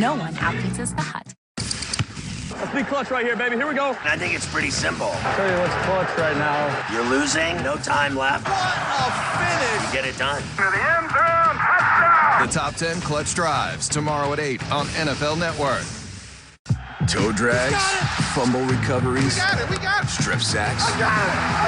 no one outpaces the Hut. Let's be clutch right here, baby. Here we go. I think it's pretty simple. I'll tell you what's clutch right now. You're losing, no time left. What a finish! You get it done. To the end zone, touchdown! The top 10 clutch drives tomorrow at 8 on NFL Network. Toe drags, fumble recoveries, We got it! strip sacks. I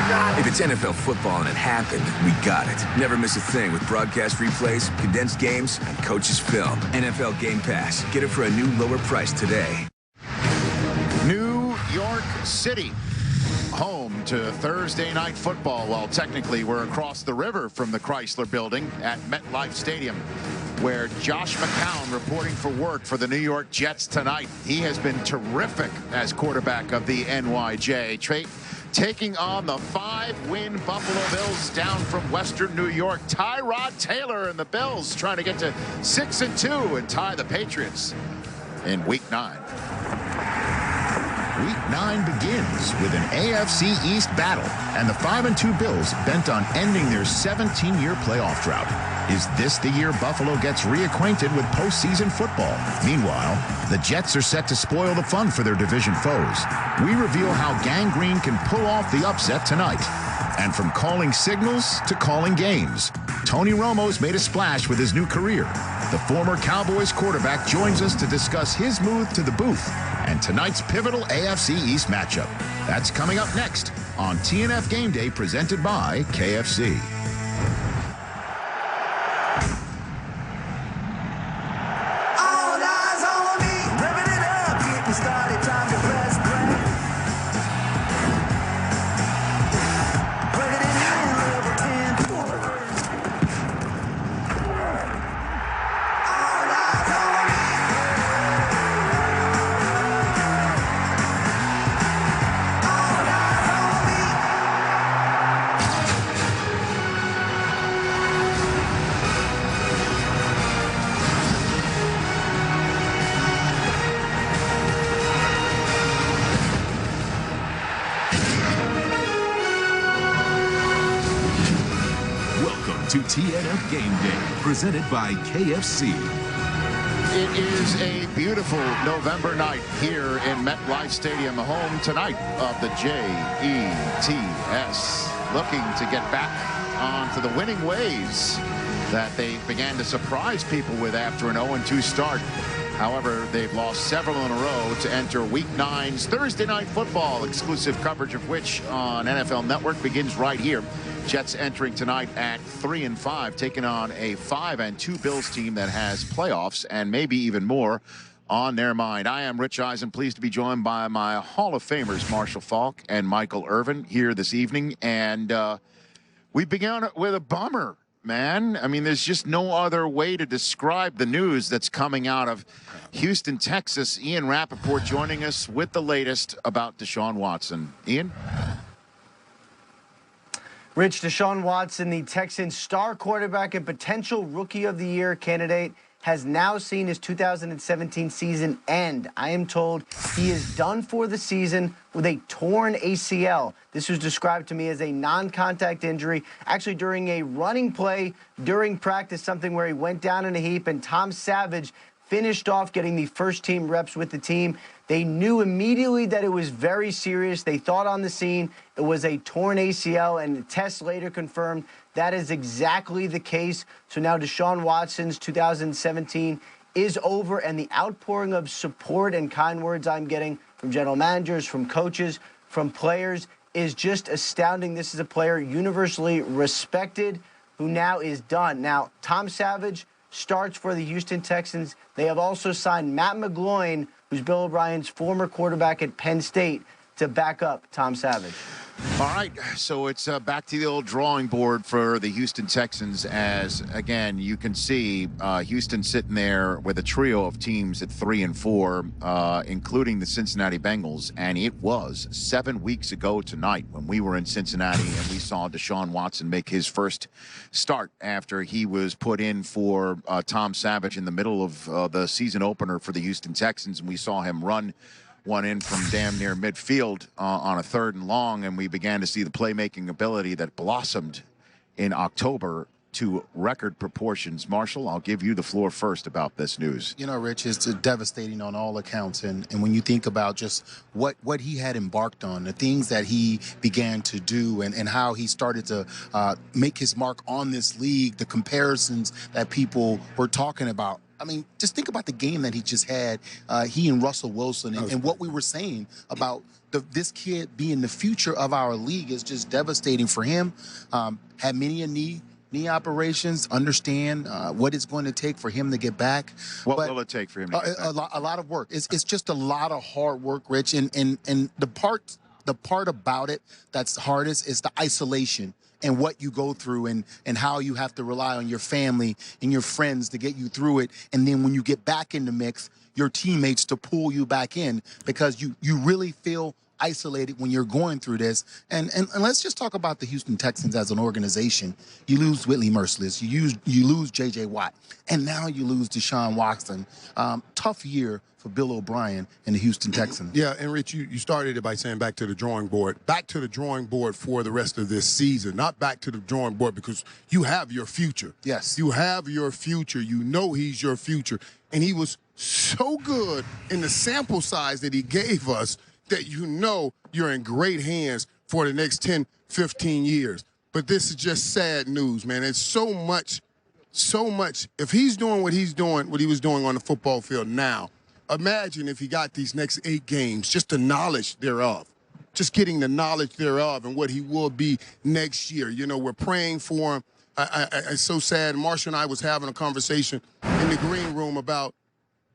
got it! If it's NFL football and it happened, we got it. Never miss a thing with broadcast replays, condensed games, and coaches' film. NFL Game Pass. Get it for a new lower price today. New York City, home to Thursday night football. Well, technically, we're across the river from the Chrysler Building at MetLife Stadium, where Josh McCown reporting for work for the New York Jets tonight. He has been terrific as quarterback of the NYJ. Taking on the 5-win Buffalo Bills down from Western New York. Tyrod Taylor and the Bills trying to get to 6-2 and tie the Patriots in Week 9. Week 9 begins with an AFC East battle, and the 5-2 Bills bent on ending their 17-year playoff drought. Is this the year Buffalo gets reacquainted with postseason football? Meanwhile, the Jets are set to spoil the fun for their division foes. We reveal how Gang Green can pull off the upset tonight. And from calling signals to calling games, Tony Romo's made a splash with his new career. The former Cowboys quarterback joins us to discuss his move to the booth and tonight's pivotal AFC East matchup. That's coming up next on TNF Gameday, presented by KFC. All eyes on me, revving it up, getting started, time to press play. Plug it in, level 10. All eyes on me. All eyes on me. Welcome to TNF Gameday, presented by KFC. It is a beautiful November night here in MetLife Stadium, home tonight of the Jets. Looking to get back onto the winning ways that they began to surprise people with after an 0-2 start. However, they've lost several in a row to enter Week 9's Thursday Night Football, exclusive coverage of which on NFL Network begins right here. Jets entering tonight at 3-5, taking on a 5-2 Bills team that has playoffs and maybe even more on their mind. I am Rich Eisen, pleased to be joined by my Hall of Famers, Marshall Faulk and Michael Irvin, here this evening. And we began with a bummer, man. I mean, there's just no other way to describe the news that's coming out of Houston, Texas. Ian Rappaport joining us with the latest about Deshaun Watson. Ian? Rich, Deshaun Watson, the Texans' star quarterback and potential Rookie of the Year candidate, has now seen his 2017 season end. I am told he is done for the season with a torn ACL. This was described to me as a non-contact injury, actually during a running play during practice, something where he went down in a heap, and Tom Savage finished off getting the first-team reps with the team. They knew immediately that it was very serious. They thought on the scene it was a torn ACL, and the test later confirmed that is exactly the case. So now Deshaun Watson's 2017 is over, and the outpouring of support and kind words I'm getting from general managers, from coaches, from players is just astounding. This is a player universally respected who now is done. Now, Tom Savage starts for the Houston Texans. They have also signed Matt McGloin, who's Bill O'Brien's former quarterback at Penn State, to back up Tom Savage. All right, so it's back to the old drawing board for the Houston Texans as, again, you can see Houston sitting there with a trio of teams at 3-4, including the Cincinnati Bengals. And it was 7 weeks ago tonight when we were in Cincinnati and we saw Deshaun Watson make his first start after he was put in for Tom Savage in the middle of the season opener for the Houston Texans. And we saw him run one in from damn near midfield on a 3rd and long, and we began to see the playmaking ability that blossomed in October to record proportions. Marshall, I'll give you the floor first about this news. You know, Rich, it's devastating on all accounts. And when you think about just what he had embarked on, the things that he began to do and how he started to make his mark on this league, the comparisons that people were talking about. I mean, just think about the game that he just had, he and Russell Wilson, and what we were saying about this kid being the future of our league is just devastating for him. Had many a knee operations, understand what it's going to take for him to get back. What will it take for him to get back? A lot of work. It's just a lot of hard work, Rich. And the part about it that's hardest is the isolation and what you go through and how you have to rely on your family and your friends to get you through it. And then when you get back in the mix, your teammates to pull you back in because you really feel isolated when you're going through this. And let's just talk about the Houston Texans as an organization. You lose Whitley Merciless, you lose J.J. Watt, and now you lose Deshaun Watson. Tough year for Bill O'Brien and the Houston Texans. Yeah, and Rich, you started it by saying back to the drawing board. Back to the drawing board for the rest of this season, not back to the drawing board because you have your future. Yes. You have your future. You know he's your future. And he was so good in the sample size that he gave us that you know you're in great hands for the next 10, 15 years. But this is just sad news, man. It's so much. If he's doing what he was doing on the football field now, imagine if he got these next 8 games, just the knowledge thereof, just getting the knowledge thereof and what he will be next year. You know, we're praying for him. It's so sad. Marsha and I was having a conversation in the green room about,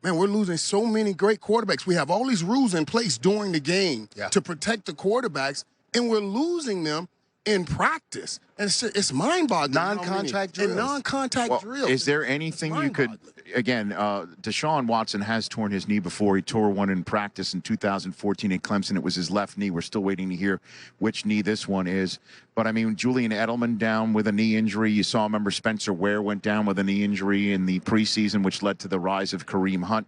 man, we're losing so many great quarterbacks. We have all these rules in place during the game to protect the quarterbacks, and we're losing them in practice. And it's mind-boggling. Non-contact drills. Non-contact drills. Is there anything you could, again, Deshaun Watson has torn his knee before. He tore one in practice in 2014 at Clemson. It was his left knee. We're still waiting to hear which knee this one is. But, I mean, Julian Edelman down with a knee injury. You saw, remember, Spencer Ware went down with a knee injury in the preseason, which led to the rise of Kareem Hunt.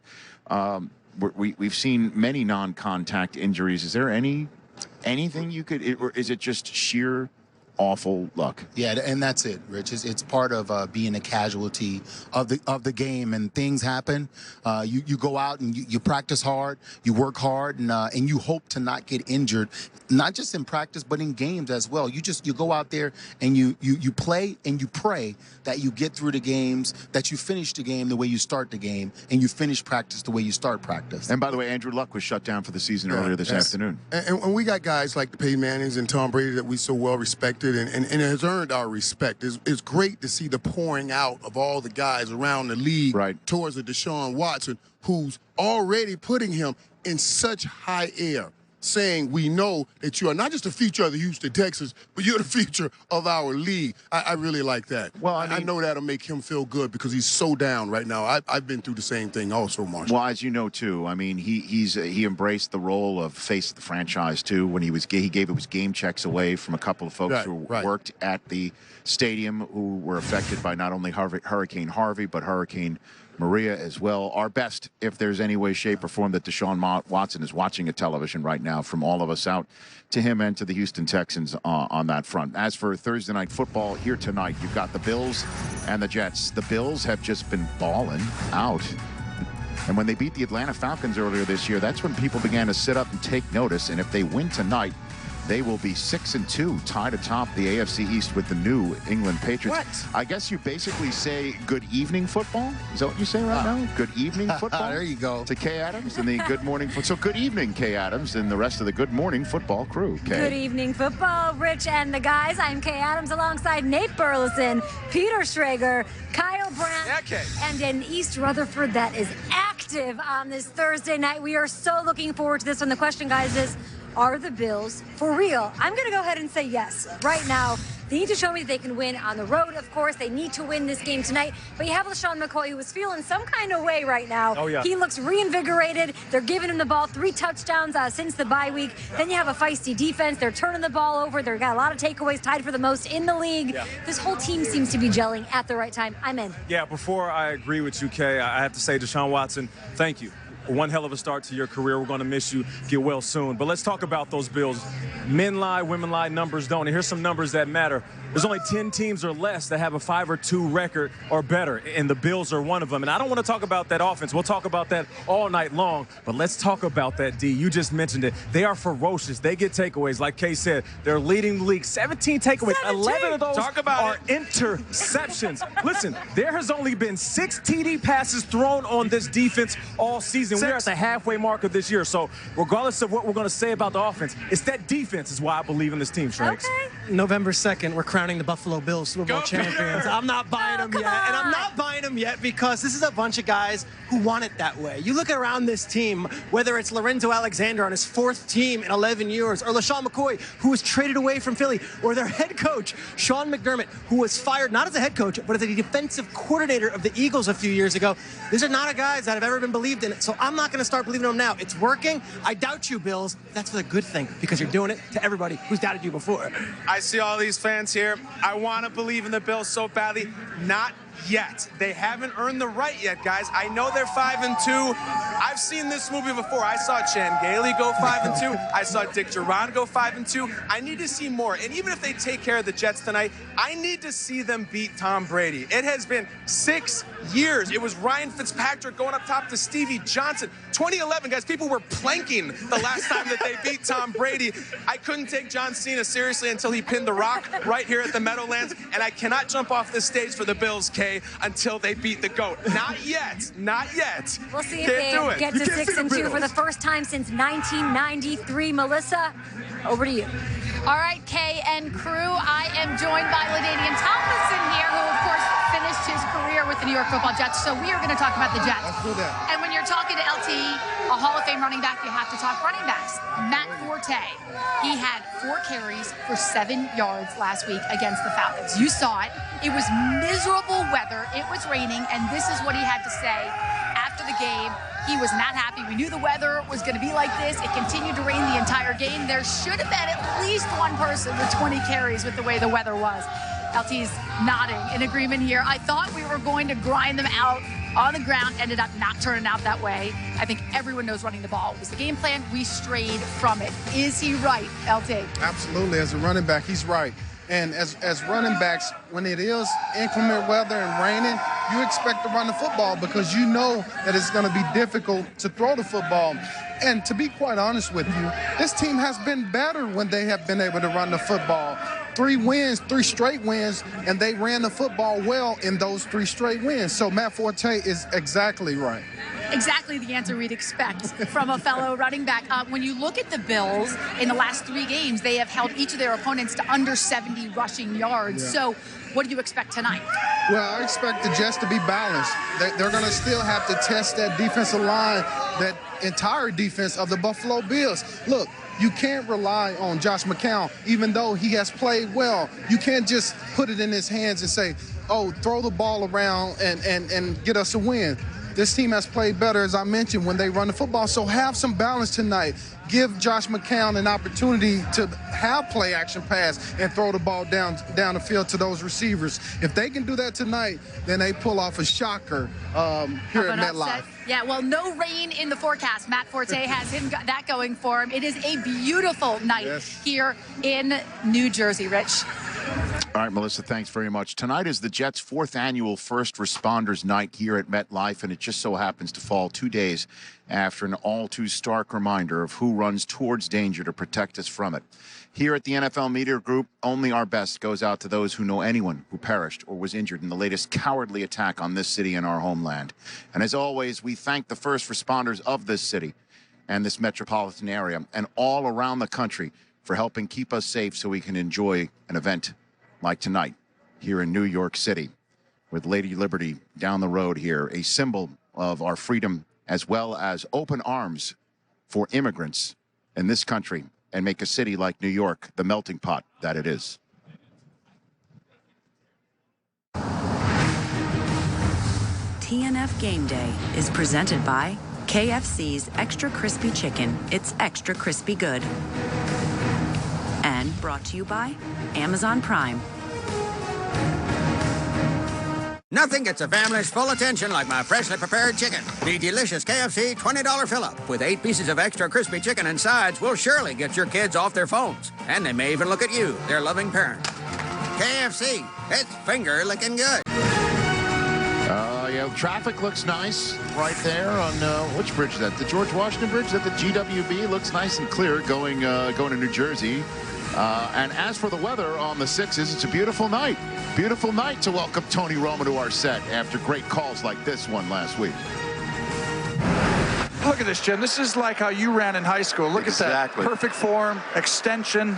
We've seen many non-contact injuries. Is there anything you could, or is it just sheer awful luck? Yeah, and that's it, Rich. It's part of being a casualty of the game, and things happen. You go out and you practice hard, you work hard, and you hope to not get injured, not just in practice but in games as well. You go out there and you play and you pray that you get through the games, that you finish the game the way you start the game, and you finish practice the way you start practice. And by the way, Andrew Luck was shut down for the season earlier this afternoon. And we got guys like the Peyton Mannings and Tom Brady that we so well respected, and it has earned our respect. It's great to see the pouring out of all the guys around the league towards a Deshaun Watson, who's already putting him in such high air, saying we know that you are not just the future of the Houston Texans, but you're the future of our league. I really like that. Well, I know that'll make him feel good because he's so down right now. I've been through the same thing also, Marshall. Well, as you know, too, I mean, he embraced the role of face of the franchise, too, when he gave his game checks away from a couple of folks who worked at the stadium who were affected by not only Hurricane Harvey, but Hurricane Maria as well. Our best, if there's any way, shape, or form that Deshaun Watson is watching a television right now, from all of us out to him and to the Houston Texans on that front. As for Thursday night football here tonight, you've got the Bills and the Jets. The Bills have just been balling out. And when they beat the Atlanta Falcons earlier this year, that's when people began to sit up and take notice. And if they win tonight, they will be 6-2, tied atop the AFC East with the New England Patriots. What? I guess you basically say good evening football? Is that what you say right now? Good evening football? There you go. To Kay Adams and the good morning football. So good evening, Kay Adams, and the rest of the good morning football crew. Kay. Good evening football, Rich and the guys. I'm Kay Adams alongside Nate Burleson, Peter Schrager, Kyle Brandt, and an East Rutherford that is active on this Thursday night. We are so looking forward to this one. The question, guys, is, are the Bills for real? I'm going to go ahead and say yes. Right now, they need to show me that they can win on the road, of course. They need to win this game tonight. But you have LaShawn McCoy, who is feeling some kind of way right now. Oh, yeah. He looks reinvigorated. They're giving him the ball, 3 touchdowns since the bye week. Then you have a feisty defense. They're turning the ball over. They've got a lot of takeaways, tied for the most in the league. Yeah. This whole team seems to be gelling at the right time. I'm in. Yeah, before I agree with you, Kay, I have to say, Deshaun Watson, thank you. one hell of a start to your career. We're going to miss you. Get well soon. But let's talk about those Bills. Men lie, women lie, numbers don't. And here's some numbers that matter. There's only 10 teams or less that have a 5-2 record or better, and the Bills are one of them. And I don't want to talk about that offense. We'll talk about that all night long, but let's talk about that D. You just mentioned it. They are ferocious. They get takeaways. Like Kay said, they're leading the league. 17 takeaways. 11 of those are interceptions. Listen, there has only been 6 TD passes thrown on this defense all season. We're at the halfway mark of this year. So regardless of what we're going to say about the offense, it's that defense is why I believe in this team, Shrakes. Okay. November 2nd, we're crowning the Buffalo Bills Super Bowl champions. I'm not buying them yet. And I'm not buying them yet because this is a bunch of guys who want it that way. You look around this team, whether it's Lorenzo Alexander on his 4th team in 11 years, or LaShawn McCoy, who was traded away from Philly, or their head coach, Sean McDermott, who was fired not as a head coach, but as a defensive coordinator of the Eagles a few years ago. These are not guys that have ever been believed in it. So I'm not going to start believing them now. It's working. I doubt you, Bills. That's for the good thing because you're doing it to everybody who's doubted you before. I see all these fans here. I want to believe in the Bills so badly. Not yet. They haven't earned the right yet, guys. I know they're 5-2. I've seen this movie before. I saw Chan Gailey go 5-2. I saw Dick Duran go 5-2. I need to see more. And even if they take care of the Jets tonight, I need to see them beat Tom Brady. It has been 6 years. It was Ryan Fitzpatrick going up top to Stevie Johnson. 2011, guys, people were planking the last time that they beat Tom Brady. I couldn't take John Cena seriously until he pinned The Rock right here at the Meadowlands, and I cannot jump off this stage for the Bills, Kay, until they beat the GOAT. Not yet. Not yet. We'll see if they get to 6-2 for the first time since 1993. Melissa, over to you. All right, Kay and crew, I am joined by LaDainian Tomlinson here, who, of course, finished his career with the New York Football Jets. So we are going to talk about the Jets. Let's do that. And when you're talking to LT, a Hall of Fame running back, you have to talk running backs. Matt Forte, he had 4 carries for 7 yards last week against the Falcons. You saw it. It was miserable weather. It was raining, and this is what he had to say after the game. He was not happy. We knew the weather was going to be like this. It continued to rain the entire game. There should have been at least one person with 20 carries with the way the weather was. LT's nodding in agreement here. I thought we were going to grind them out on the ground, ended up not turning out that way. I think everyone knows running the ball was the game plan. We strayed from it. Is he right, LT? Absolutely. As a running back, he's right. And as running backs, when it is inclement weather and raining, you expect to run the football because you know that it's going to be difficult to throw the football. And to be quite honest with you, this team has been better when they have been able to run the football. 3 wins, 3 straight wins, and they ran the football well in those 3 straight wins. So Matt Forte is exactly right. Exactly the answer we'd expect from a fellow running back. When you look at the Bills in the last 3 games, they have held each of their opponents to under 70 rushing yards. Yeah. So what do you expect tonight? Well, I expect the Jets to be balanced. They're going to still have to test that defensive line, that entire defense of the Buffalo Bills. Look, you can't rely on Josh McCown, even though he has played well. You can't just put it in his hands and say, oh, throw the ball around and get us a win. This team has played better, as I mentioned, when they run the football. So have some balance tonight. Give Josh McCown an opportunity to have play action pass and throw the ball down the field to those receivers. If they can do that tonight, then they pull off a shocker here at MetLife. Yeah, well, no rain in the forecast. Matt Forte has that going for him. It is a beautiful night here in New Jersey, Rich. All right, Melissa, thanks very much. Tonight is the Jets' 4th annual First Responders Night here at MetLife, and it just so happens to fall 2 days after an all-too-stark reminder of who runs towards danger to protect us from it. Here at the NFL Media Group, only our best goes out to those who know anyone who perished or was injured in the latest cowardly attack on this city and our homeland. And as always, we thank the first responders of this city and this metropolitan area and all around the country for helping keep us safe so we can enjoy an event like tonight here in New York City with Lady Liberty down the road here, a symbol of our freedom as well as open arms for immigrants in this country and make a city like New York the melting pot that it is. TNF Gameday is presented by KFC's Extra Crispy Chicken. It's extra crispy good. And brought to you by Amazon Prime. Nothing gets a family's full attention like my freshly prepared chicken. The delicious KFC $20 fill-up with 8 pieces of extra crispy chicken and sides will surely get your kids off their phones. And they may even look at you, their loving parent. KFC, it's finger-licking good. Yeah, traffic looks nice right there on, which bridge is that? The George Washington Bridge? Is that the GWB? Looks nice and clear going to New Jersey. And as for the weather on the 6s, it's a beautiful night. Beautiful night to welcome Tony Romo to our set after great calls like this one last week. Look at this, Jim. This is like how you ran in high school. Look at that. Perfect form, extension.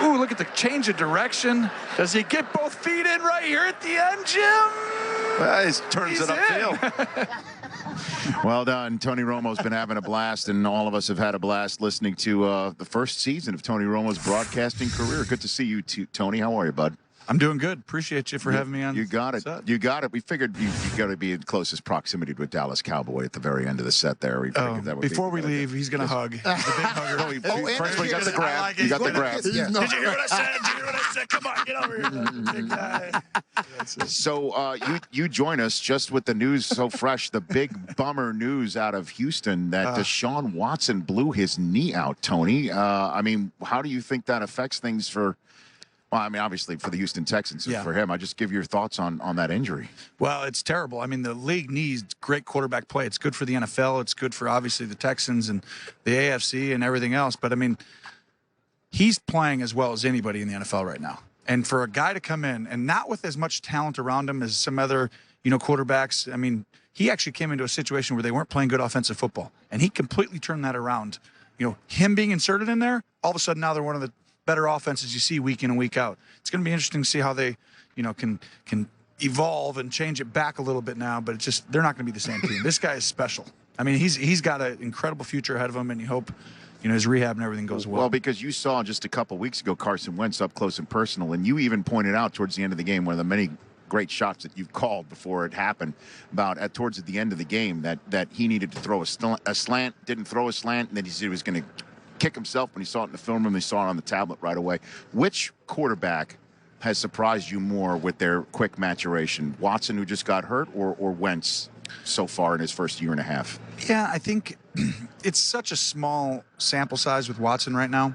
Ooh, look at the change of direction. Does he get both feet in right here at the end, Jim? Well, he turns it upfield. Well done. Tony Romo's been having a blast, and all of us have had a blast listening to the first season of Tony Romo's broadcasting career. Good to see you, Tony. How are you, bud? I'm doing good. Appreciate you for having me on. You got it. You got it. We figured you got to be in closest proximity to a Dallas Cowboy at the very end of the set there. We figured that would before we leave, he's going to hug. He's a big hugger. First, we got the grab. You got the grab. Did you hear what I said? Did you hear what I said? Come on, get over here, big guy. So you join us just with the news so fresh, the big bummer news out of Houston that Deshaun Watson blew his knee out, Tony. I mean, how do you think that affects things for... Well, I mean, obviously for the Houston Texans and for him. I just give your thoughts on that injury. Well, it's terrible. I mean, the league needs great quarterback play. It's good for the NFL. It's good for, obviously, the Texans and the AFC and everything else. But, I mean, he's playing as well as anybody in the NFL right now. And for a guy to come in and not with as much talent around him as some other, quarterbacks, I mean, he actually came into a situation where they weren't playing good offensive football. And he completely turned that around. Him being inserted in there, all of a sudden now they're one of the better offenses you see week in and week out. It's going to be interesting to see how they, can evolve and change it back a little bit now, but it's just they're not going to be the same team. This guy is special. I mean, he's got an incredible future ahead of him, and you hope, his rehab and everything goes well. Well, because you saw just a couple weeks ago Carson Wentz up close and personal, and you even pointed out towards the end of the game one of the many great shots that you've called before it happened about towards the end of the game that he needed to throw a slant, didn't throw a slant, and then he said he was going to kick himself when he saw it in the film room. He saw it on the tablet right away. Which quarterback has surprised you more with their quick maturation? Watson, who just got hurt, or Wentz so far in his first year and a half? Yeah, I think it's such a small sample size with Watson right now,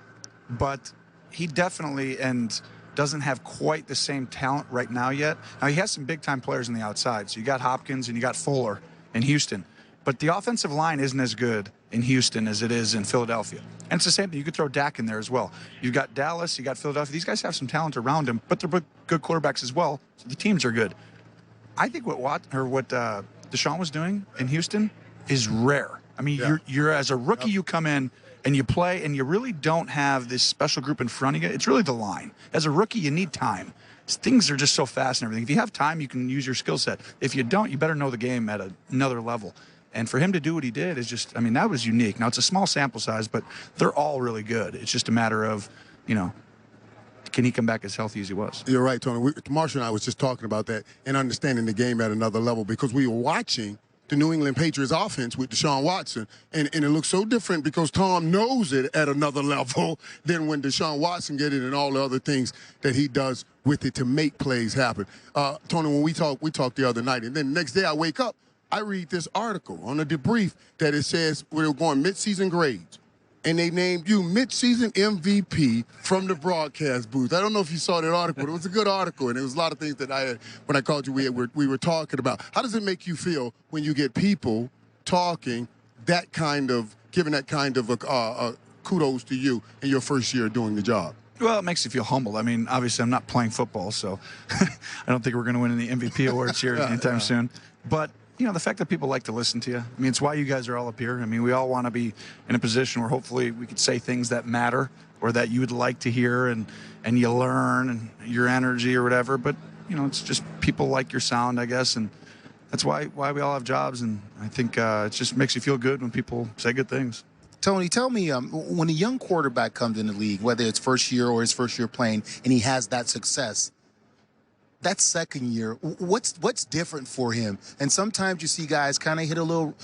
but he definitely doesn't have quite the same talent right now yet. Now, he has some big-time players on the outside. So you got Hopkins and you got Fuller in Houston. But the offensive line isn't as good in Houston as it is in Philadelphia. And it's the same thing. You could throw Dak in there as well. You've got Dallas, you got Philadelphia. These guys have some talent around them, but they're good quarterbacks as well. So the teams are good. I think what Deshaun was doing in Houston is rare. I mean, you're as a rookie, you come in and you play, and you really don't have this special group in front of you. It's really the line. As a rookie, you need time. Things are just so fast and everything. If you have time, you can use your skill set. If you don't, you better know the game at another level. And for him to do what he did is just, I mean, that was unique. Now, it's a small sample size, but they're all really good. It's just a matter of, can he come back as healthy as he was? You're right, Tony. Marshall and I was just talking about that and understanding the game at another level because we were watching the New England Patriots offense with Deshaun Watson, and it looks so different because Tom knows it at another level than when Deshaun Watson gets it and all the other things that he does with it to make plays happen. Tony, when we talked the other night, and then the next day I wake up, I read this article on a debrief that it says we're going mid-season grades, and they named you mid-season MVP from the broadcast booth. I don't know if you saw that article, but it was a good article, and it was a lot of things that when I called you, we were talking about. How does it make you feel when you get people talking giving that kind of kudos to you in your first year doing the job? Well, it makes you feel humbled. I mean, obviously, I'm not playing football, so I don't think we're going to win any MVP awards here anytime soon. But the fact that people like to listen to you, I mean, it's why you guys are all up here. I mean, we all want to be in a position where hopefully we could say things that matter or that you would like to hear and you learn and your energy or whatever. But, it's just people like your sound, I guess, and that's why we all have jobs. And I think it just makes you feel good when people say good things. Tony, tell me, when a young quarterback comes in the league, whether it's first year or his first year playing, and he has that success, that second year, what's different for him? And sometimes you see guys kind of hit a little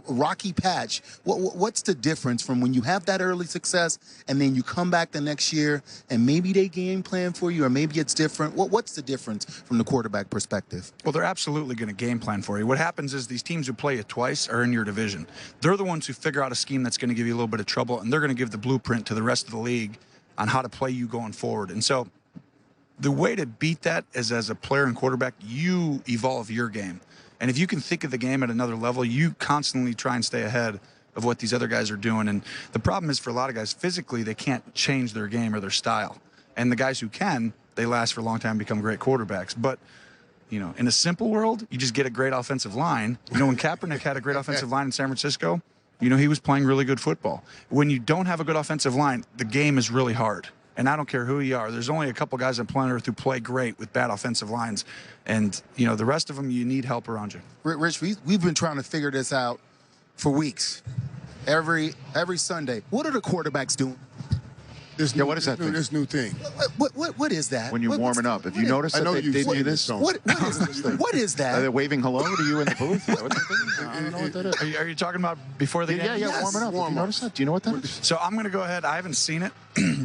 rocky patch. What's the difference from when you have that early success and then you come back the next year and maybe they game plan for you, or maybe it's different? What's the difference from the quarterback perspective? Well, they're absolutely going to game plan for you. What happens is these teams who play you twice are in your division. They're the ones who figure out a scheme that's going to give you a little bit of trouble, and they're going to give the blueprint to the rest of the league on how to play you going forward. And so the way to beat that is, as a player and quarterback, you evolve your game. And if you can think of the game at another level, you constantly try and stay ahead of what these other guys are doing. And the problem is, for a lot of guys, physically, they can't change their game or their style. And the guys who can, they last for a long time and become great quarterbacks. But, you know, in a simple world, you just get a great offensive line. You know, when Kaepernick had a great offensive line in San Francisco, you know, he was playing really good football. When you don't have a good offensive line, the game is really hard. And I don't care who you are. There's only a couple guys on planet Earth who play great with bad offensive lines. And, you know, the rest of them, you need help around you. Rich, we've been trying to figure this out for weeks. Every Sunday. What are the quarterbacks doing? What is that thing? This new thing. What is that? When you're warming up. If you notice that they do this? What is that? Are they waving hello to you in the booth? I don't know what that is. Are you talking about before the game? Yeah, warming up. If you notice that? Do you know what that is? So I'm going to go ahead. I haven't seen it,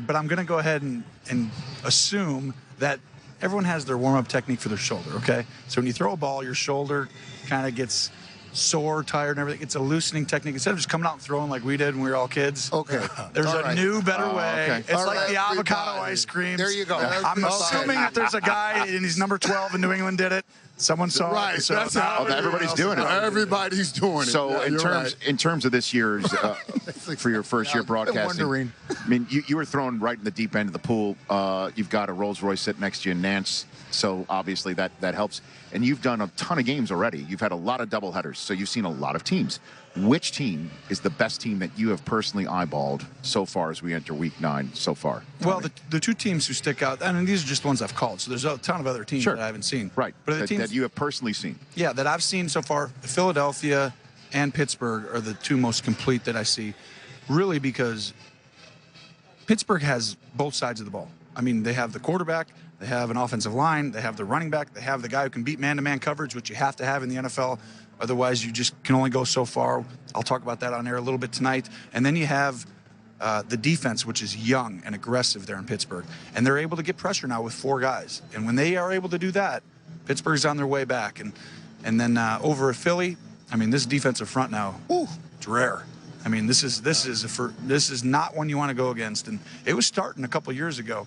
but I'm going to go ahead and assume that everyone has their warm-up technique for their shoulder, okay? So when you throw a ball, your shoulder kind of gets sore, tired, and everything. It's a loosening technique. Instead of just coming out and throwing like we did when we were all kids. Okay. There's a new, better way. Okay. It's like the avocado ice cream. There you go. I'm assuming that there's a guy, and he's number 12 in New England did it. Someone saw it. So That's how everybody's doing it. Everybody's doing it. So in terms of this year's for your first year broadcasting, I mean, you were thrown right in the deep end of the pool. You've got a Rolls Royce sitting next to you in Nance, so obviously that helps. And you've done a ton of games already. You've had a lot of doubleheaders, so you've seen a lot of teams. Which team is the best team that you have personally eyeballed so far as we enter Week 9 so far? Well, the two teams who stick out, and these are just the ones I've called, so there's a ton of other teams that I haven't seen. Right, but the teams that you have personally seen. Yeah, that I've seen so far, Philadelphia and Pittsburgh are the two most complete that I see, really, because Pittsburgh has both sides of the ball. I mean, they have the quarterback, they have an offensive line, they have the running back, they have the guy who can beat man-to-man coverage, which you have to have in the NFL. Otherwise, you just can only go so far. I'll talk about that on air a little bit tonight. And then you have the defense, which is young and aggressive there in Pittsburgh. And they're able to get pressure now with 4 guys. And when they are able to do that, Pittsburgh's on their way back. And then over at Philly, I mean, this defensive front now, it's rare. I mean, this is not one you want to go against. And it was starting a couple years ago.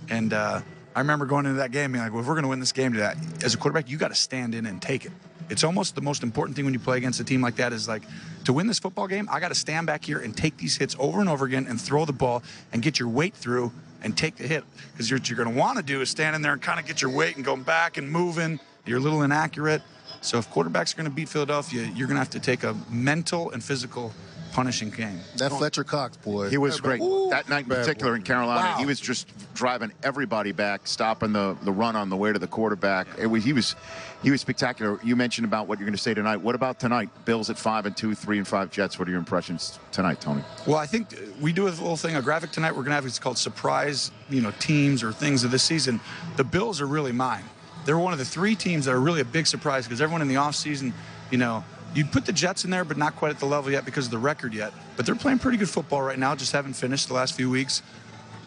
And I remember going into that game being like, well, if we're going to win this game today, as a quarterback, you got to stand in and take it. It's almost the most important thing when you play against a team like that is like, to win this football game, I got to stand back here and take these hits over and over again and throw the ball and get your weight through and take the hit. Because what you're going to want to do is stand in there and kind of get your weight and go back and moving. You're a little inaccurate. So if quarterbacks are going to beat Philadelphia, you're going to have to take a mental and physical punishing game. That Fletcher Cox, boy. He was great. That night in particular in Carolina, he was just driving everybody back, stopping the run on the way to the quarterback. He was spectacular. You mentioned about what you're going to say tonight. What about tonight? Bills at 5-2, 3-5 Jets. What are your impressions tonight, Tony? Well, I think we do a little thing, a graphic tonight. We're going to have, it's called surprise, teams or things of this season. The Bills are really mine. They're one of the 3 teams that are really a big surprise because everyone in the offseason, you'd put the Jets in there, but not quite at the level yet because of the record yet. But they're playing pretty good football right now, just haven't finished the last few weeks.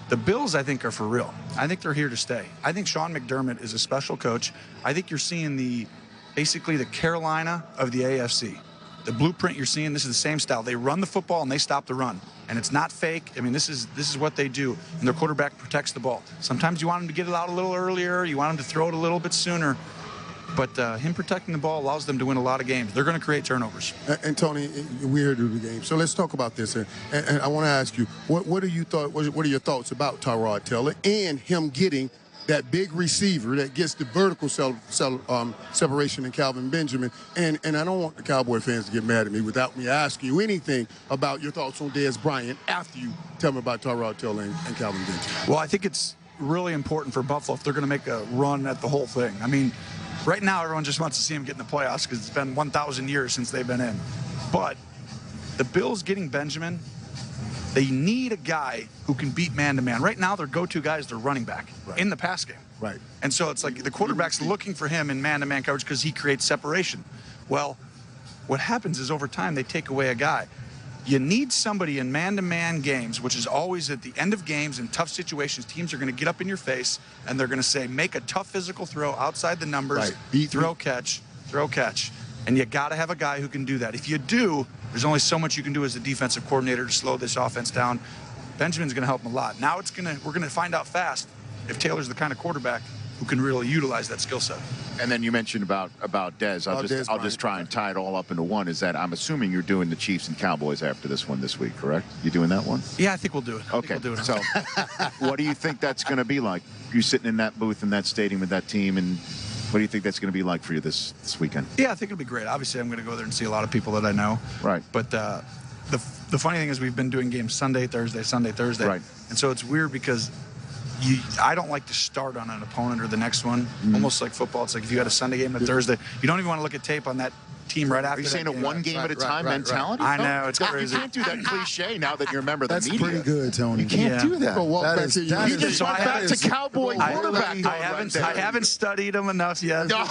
The Bills, I think, are for real. I think they're here to stay. I think Sean McDermott is a special coach. I think you're seeing basically the Carolina of the AFC. The blueprint you're seeing, this is the same style. They run the football and they stop the run. And it's not fake. I mean, this is what they do. And their quarterback protects the ball. Sometimes you want him to get it out a little earlier. You want him to throw it a little bit sooner. But him protecting the ball allows them to win a lot of games. They're going to create turnovers. And Tony, we're here to do the game. So let's talk about this. And I want to ask you, what are your thoughts about Tyrod Taylor and him getting that big receiver that gets the vertical separation in Calvin Benjamin? And I don't want the Cowboy fans to get mad at me without me asking you anything about your thoughts on Dez Bryant after you tell me about Tyrod Taylor and Calvin Benjamin. Well, I think it's really important for Buffalo if they're going to make a run at the whole thing. I mean, right now, everyone just wants to see him get in the playoffs because it's been 1,000 years since they've been in. But the Bills getting Benjamin They need a guy who can beat man-to-man. Right now, their go-to guy is their running back in the pass game. Right. And so it's like the quarterback's looking for him in man-to-man coverage because he creates separation. Well, what happens is over time, they take away a guy. You need somebody in man-to-man games, which is always at the end of games in tough situations. Teams are going to get up in your face, and they're going to say, make a tough physical throw outside the numbers, throw, catch, throw, catch. And you got to have a guy who can do that. If you do, there's only so much you can do as a defensive coordinator to slow this offense down. Benjamin's going to help him a lot. Now we're going to find out fast if Taylor's the kind of quarterback who can really utilize that skill set. And then you mentioned about Dez. I'll just try and tie it all up into one. Is that I'm assuming you're doing the Chiefs and Cowboys after this one this week, correct? You doing that one? Yeah, I think we'll do it. Okay. We'll do it. So, what do you think that's going to be like? You sitting in that booth in that stadium with that team, and what do you think that's going to be like for you this weekend? Yeah, I think it'll be great. Obviously, I'm going to go there and see a lot of people that I know. Right. But the funny thing is we've been doing games Sunday, Thursday, Sunday, Thursday. Right. And so it's weird because I don't like to start on an opponent or the next one. Almost like football. It's like if you had a Sunday game and a Thursday, you don't even want to look at tape on that team right after. Are you saying a one game at a time mentality? I know, it's crazy. You can't do that cliche now that you remember the That's media. pretty good, Tony. You can't do that. You just went back to cowboy quarterback. I haven't studied them enough yet. No.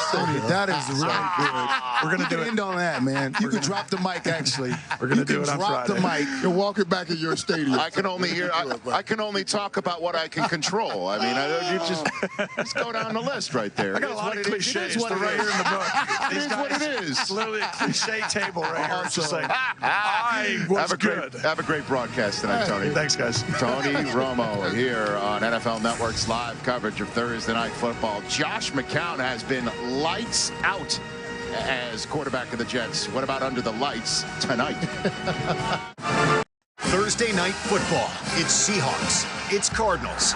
That is really good. We're going to do it. End on that, man. You can drop the mic, actually. We're going to do it on Friday. Friday. Drop the mic. You're walking back in your stadium. I can only hear. I can only talk about what I can control. I mean, you just go down the list right there. I got a lot of cliches. They're right here in the book. It is what it is. It's literally a cliche table right here. It's just like, I was good. Have a great broadcast tonight, Tony. Thanks, guys. Tony Romo here on NFL Network's live coverage of Thursday Night Football. Josh McCown has been lights out as quarterback of the Jets. What about under the lights tonight? Thursday Night Football. It's Seahawks. It's Cardinals.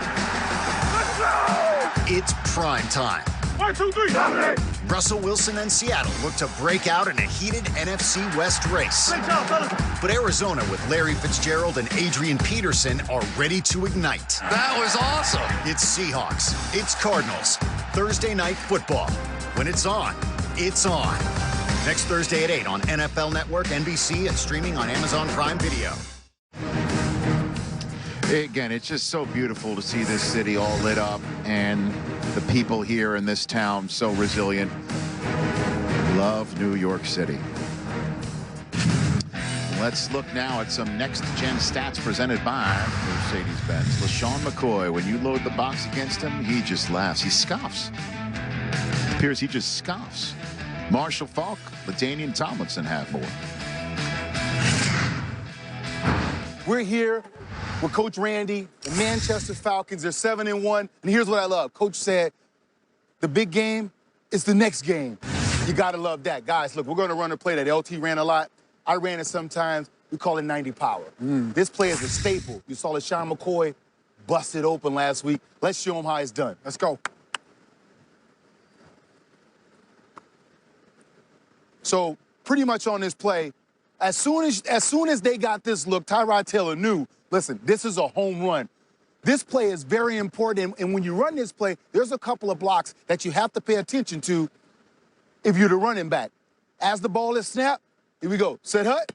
It's prime time. 1, 2, 3, dominate! Russell Wilson and Seattle look to break out in a heated NFC West race. Great job, fellas. But Arizona with Larry Fitzgerald and Adrian Peterson are ready to ignite. That was awesome. It's Seahawks. It's Cardinals. Thursday Night Football. When it's on, it's on. Next Thursday at 8 on NFL Network, NBC, and streaming on Amazon Prime Video. Again, it's just so beautiful to see this city all lit up and the people here in this town so resilient. Love New York City. Let's look now at some next-gen stats presented by Mercedes-Benz. LaShawn McCoy, when you load the box against him, he just laughs. He scoffs. It appears he just scoffs. Marshall Faulk, LaDainian Tomlinson have more. We're here with Coach Randy, the Manchester Falcons. They're 7-1, and here's what I love. Coach said, the big game is the next game. You gotta love that. Guys, look, we're gonna run a play that LT ran a lot. I ran it sometimes. We call it 90 power. This play is a staple. You saw LaShawn McCoy bust it open last week. Let's show him how it's done. Let's go. So pretty much on this play, as soon as they got this look, Tyrod Taylor knew, listen, this is a home run. This play is very important, and when you run this play, there's a couple of blocks that you have to pay attention to if you're the running back. As the ball is snapped, here we go. Set hut,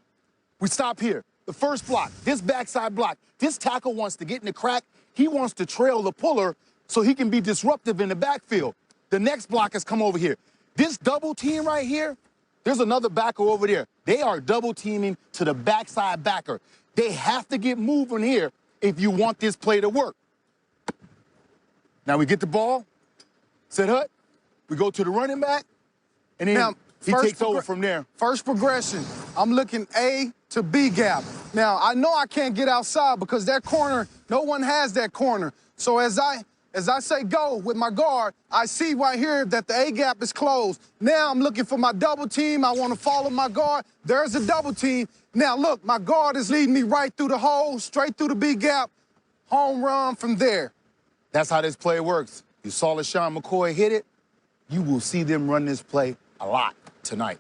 we stop here. The first block, this backside block, this tackle wants to get in the crack. He wants to trail the puller so he can be disruptive in the backfield. The next block has come over here. This double team right here, there's another backer over there. They are double teaming to the backside backer. They have to get moving here if you want this play to work. Now we get the ball, set hut, we go to the running back, and then now, he takes over from there. First progression, I'm looking A to B gap. Now, I know I can't get outside because that corner, no one has that corner. So as I say go with my guard, I see right here that the A gap is closed. Now I'm looking for my double team. I want to follow my guard. There's a double team. Now look, my guard is leading me right through the hole, straight through the B gap. Home run from there. That's how this play works. You saw LaShawn McCoy hit it. You will see them run this play a lot tonight.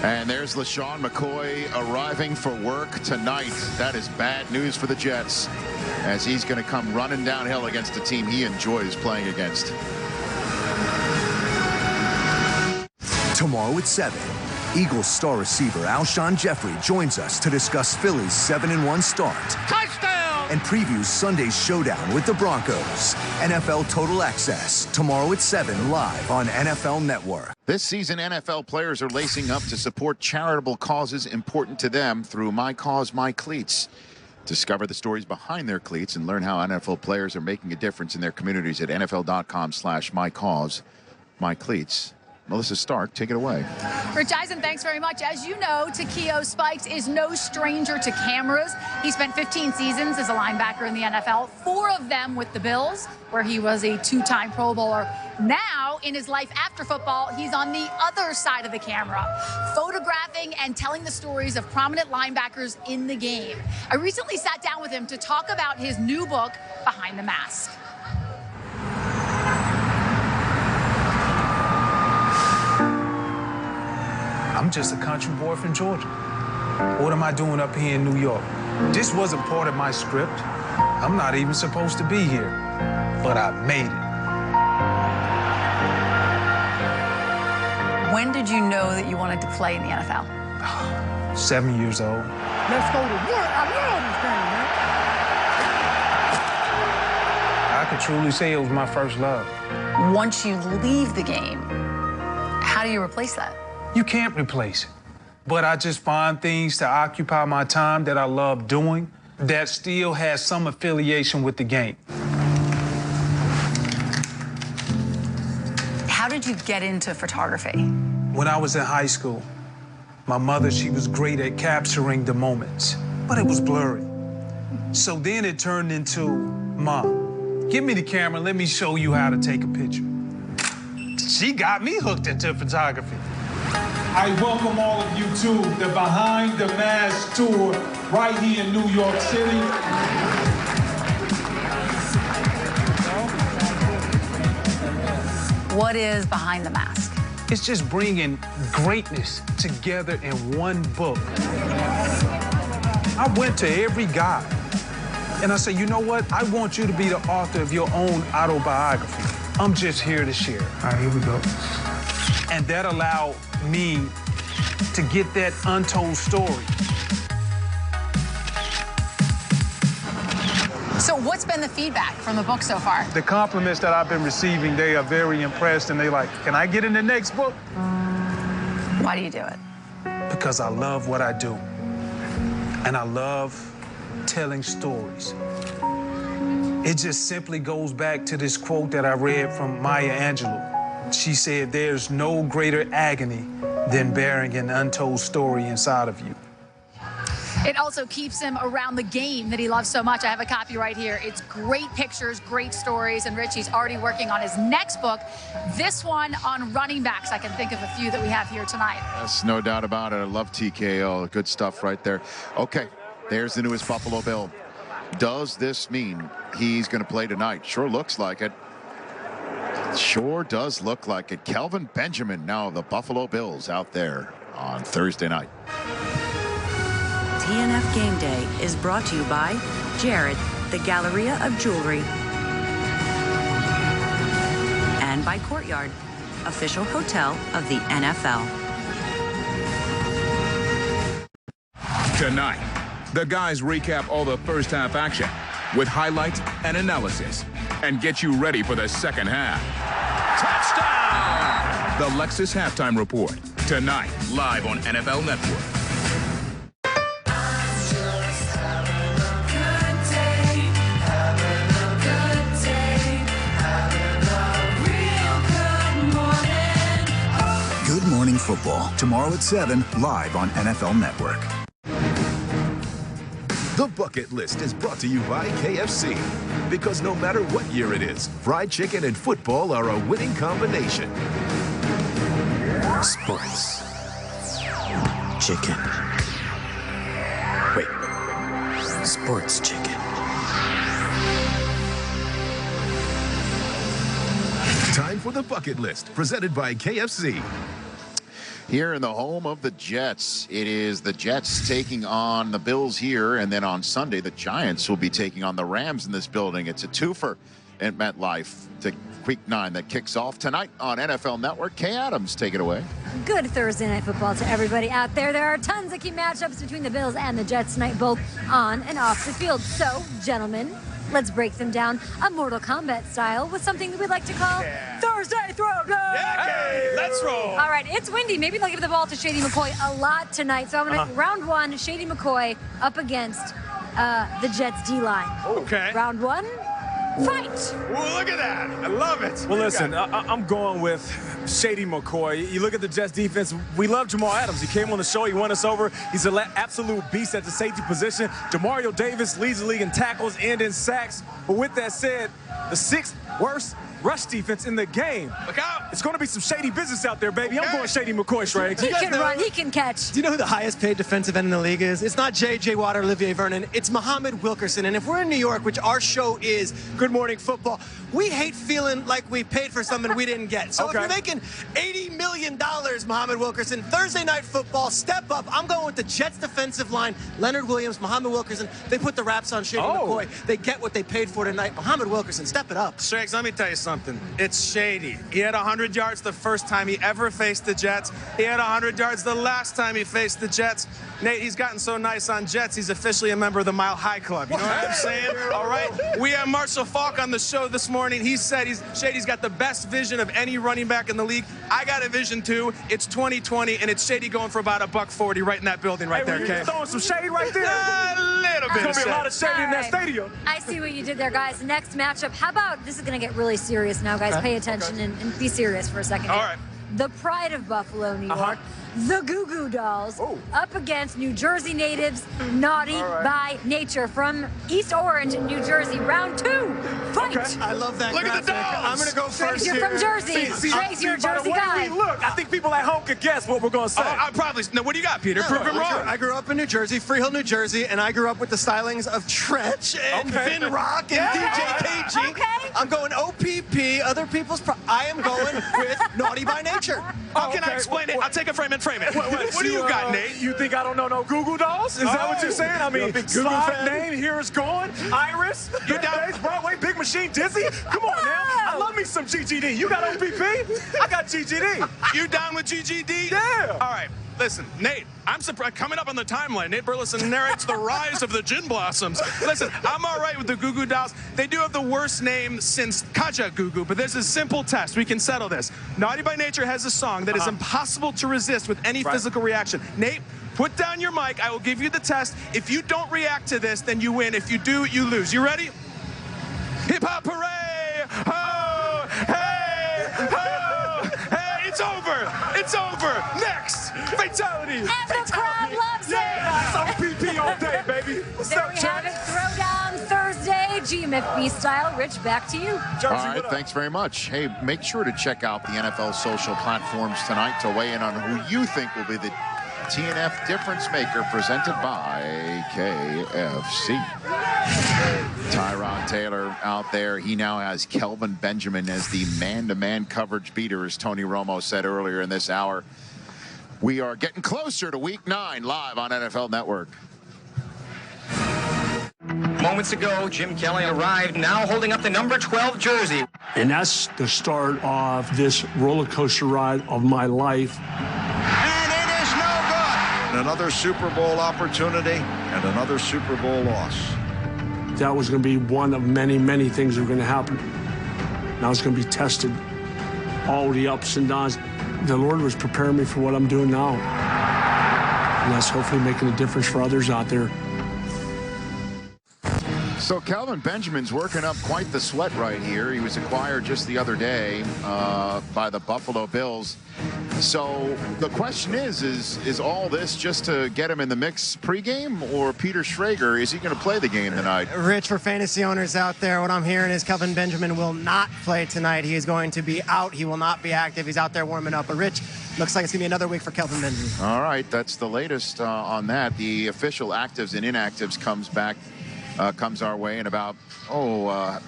And there's LaShawn McCoy arriving for work tonight. That is bad news for the Jets, as he's going to come running downhill against a team he enjoys playing against. Tomorrow at 7, Eagles star receiver Alshon Jeffrey joins us to discuss Philly's 7-1 start. Touchdown! And previews Sunday's showdown with the Broncos. NFL Total Access, tomorrow at 7 live on NFL Network. This season, NFL players are lacing up to support charitable causes important to them through My Cause, My Cleats. Discover the stories behind their cleats and learn how NFL players are making a difference in their communities at NFL.com/MyCause, Melissa Stark, take it away. Rich Eisen, thanks very much. As you know, Takeo Spikes is no stranger to cameras. He spent 15 seasons as a linebacker in the NFL, 4 of them with the Bills, where he was a 2-time Pro Bowler. Now, in his life after football, he's on the other side of the camera, photographing and telling the stories of prominent linebackers in the game. I recently sat down with him to talk about his new book, Behind the Mask. I'm just a country boy from Georgia. What am I doing up here in New York? This wasn't part of my script. I'm not even supposed to be here, but I made it. When did you know that you wanted to play in the NFL? 7 years old. Let's go to work. I love this game, man. I could truly say it was my first love. Once you leave the game, how do you replace that? You can't replace it. But I just find things to occupy my time that I love doing that still has some affiliation with the game. How did you get into photography? When I was in high school, my mother, she was great at capturing the moments, but it was blurry. So then it turned into, Mom, give me the camera, let me show you how to take a picture. She got me hooked into photography. I welcome all of you to the Behind the Mask tour right here in New York City. What is Behind the Mask? It's just bringing greatness together in one book. I went to every guy and I said, you know what? I want you to be the author of your own autobiography. I'm just here to share. All right, here we go. And that allowed me to get that untold story. So what's been the feedback from the book so far? The compliments that I've been receiving, they are very impressed and they like, can I get in the next book? Why do you do it? Because I love what I do. And I love telling stories. It just simply goes back to this quote that I read from Maya Angelou. She said, there's no greater agony than bearing an untold story inside of you. It also keeps him around the game that he loves so much. I have a copy right here. It's great pictures, great stories, and Richie's already working on his next book, this one on running backs. I can think of a few that we have here tonight. Yes, no doubt about it. I love TKO. Good stuff right there. Okay, there's the newest Buffalo Bill. Does this mean he's going to play tonight? Sure looks like it. Sure does look like it. Kelvin Benjamin, now the Buffalo Bills out there on Thursday night. TNF Gameday is brought to you by Jared, the Galleria of Jewelry, and by Courtyard, official hotel of the NFL. Tonight, the guys recap all the first half action with highlights and analysis and get you ready for the second half. Touchdown! The Lexus Halftime Report, tonight, live on NFL Network. Good Morning Football, tomorrow at 7, live on NFL Network. The Bucket List is brought to you by KFC. Because no matter what year it is, fried chicken and football are a winning combination. Sports. Chicken. Wait. Sports chicken. Time for the Bucket List, presented by KFC. Here in the home of the Jets, it is the Jets taking on the Bills here, and then on Sunday, the Giants will be taking on the Rams in this building. It's a twofer. at MetLife to Week 9 that kicks off tonight on NFL Network. Kay Adams, take it away. Good Thursday night football to everybody out there. There are tons of key matchups between the Bills and the Jets tonight, both on and off the field. So, gentlemen, let's break them down a Mortal Kombat style with something that we like to call Thursday Throwdown. Hey, let's roll. All right, it's windy. Maybe they'll give the ball to Shady McCoy a lot tonight. So I'm going to round one, Shady McCoy up against the Jets D-line. Okay. Round one, fight. Well, look at that. I love it. Well, listen, I'm going with Shady McCoy. You look at the Jets defense, we love Jamal Adams. He came on the show, he won us over. He's an absolute beast at the safety position. Demario Davis leads the league in tackles and in sacks. But with that said, the 6th worst rush defense in the game. Look out. It's going to be some shady business out there, baby. I'm going Shady McCoy, Shrek. He can run, he can catch. Do you know who the highest paid defensive end in the league is? It's not J.J. Watt or Olivier Vernon. It's Muhammad Wilkerson. And if we're in New York, which our show is Good Morning Football, we hate feeling like we paid for something we didn't get. So if you're making $80 million, Muhammad Wilkerson, Thursday Night Football, step up. I'm going with the Jets defensive line, Leonard Williams, Muhammad Wilkerson. They put the raps on Shady McCoy. They get what they paid for tonight. Muhammad Wilkerson, step it up. Shakes, let me tell you something. It's Shady. He had 100 yards the first time he ever faced the Jets. He had 100 yards the last time he faced the Jets. Nate, he's gotten so nice on Jets, he's officially a member of the Mile High Club. You know what I'm saying? All right? We have Marshall Faulk on the show this morning. He said Shady's got the best vision of any running back in the league. I got a vision, too. It's 2020, and it's Shady going for about $140 right in that building right there, okay? Throwing some shade right there. A little bit. There's going to be a lot of shade in that stadium. I see what you did there, guys. Next matchup. How about, this is going to get really serious now, guys. Pay attention and be serious for a second. All right. The pride of Buffalo, New York. The Goo Goo Dolls up against New Jersey natives, Naughty by Nature from East Orange, New Jersey. Round 2, fight. Okay. I love that. Look at the dolls. I'm going to go first. You're from Jersey. Trace, you're a Jersey guy. Look, I think people at home could guess what we're going to say. I probably. No, what do you got, Peter? Prove him wrong. I grew up in New Jersey, Freehill, New Jersey, and I grew up with the stylings of Tretch and Vin Rock and DJ KG. Okay. I'm going OPP, other people's. I am going with Naughty by Nature. How can I explain it? I'll take a frame and frame it. What do you got, Nate? You think I don't know no Goo Goo Dolls? Is that what you're saying? I mean, slide name, here is gone, Iris, Good Days, Broadway, Big Machine, Dizzy. Come on now. I love me some GGD. You got OPP? I got GGD. You down with GGD? Yeah. All right. Listen, Nate, I'm surprised. Coming up on the timeline, Nate Burleson narrates the rise of the Gin Blossoms. Listen, I'm all right with the Goo Goo Dolls. They do have the worst name since Kaja Goo Goo, but there's a simple test. We can settle this. Naughty by Nature has a song that is impossible to resist with any physical reaction. Nate, put down your mic. I will give you the test. If you don't react to this, then you win. If you do, you lose. You ready? Hip-hop hooray! Ho! Hey! Ho! Hey! It's over! It's over! Next! Fatality! And the crowd loves it! Yeah, OPP all day, baby. What's There up, we have it. Throwdown Thursday, GMFB style. Rich, back to you. All right, thanks very much. Hey, make sure to check out the NFL social platforms tonight to weigh in on who you think will be the TNF difference maker, presented by KFC. Tyrod Taylor out there. He now has Kelvin Benjamin as the man-to-man coverage beater, as Tony Romo said earlier in this hour. We are getting closer to Week 9 live on NFL Network. Moments ago, Jim Kelly arrived, now holding up the number 12 jersey. And that's the start of this roller coaster ride of my life. And it is no good. Another Super Bowl opportunity and another Super Bowl loss. That was going to be one of many, many things that were going to happen. And I was going to be tested. All the ups and downs. The Lord was preparing me for what I'm doing now. And that's hopefully making a difference for others out there. So Kelvin Benjamin's working up quite the sweat right here. He was acquired just the other day by the Buffalo Bills. So the question is all this just to get him in the mix pregame, or Peter Schrager, is he going to play the game tonight? Rich, for fantasy owners out there, what I'm hearing is Kelvin Benjamin will not play tonight. He is going to be out. He will not be active. He's out there warming up. But Rich, looks like it's going to be another week for Kelvin Benjamin. All right, that's the latest on that. The official actives and inactives comes our way in about a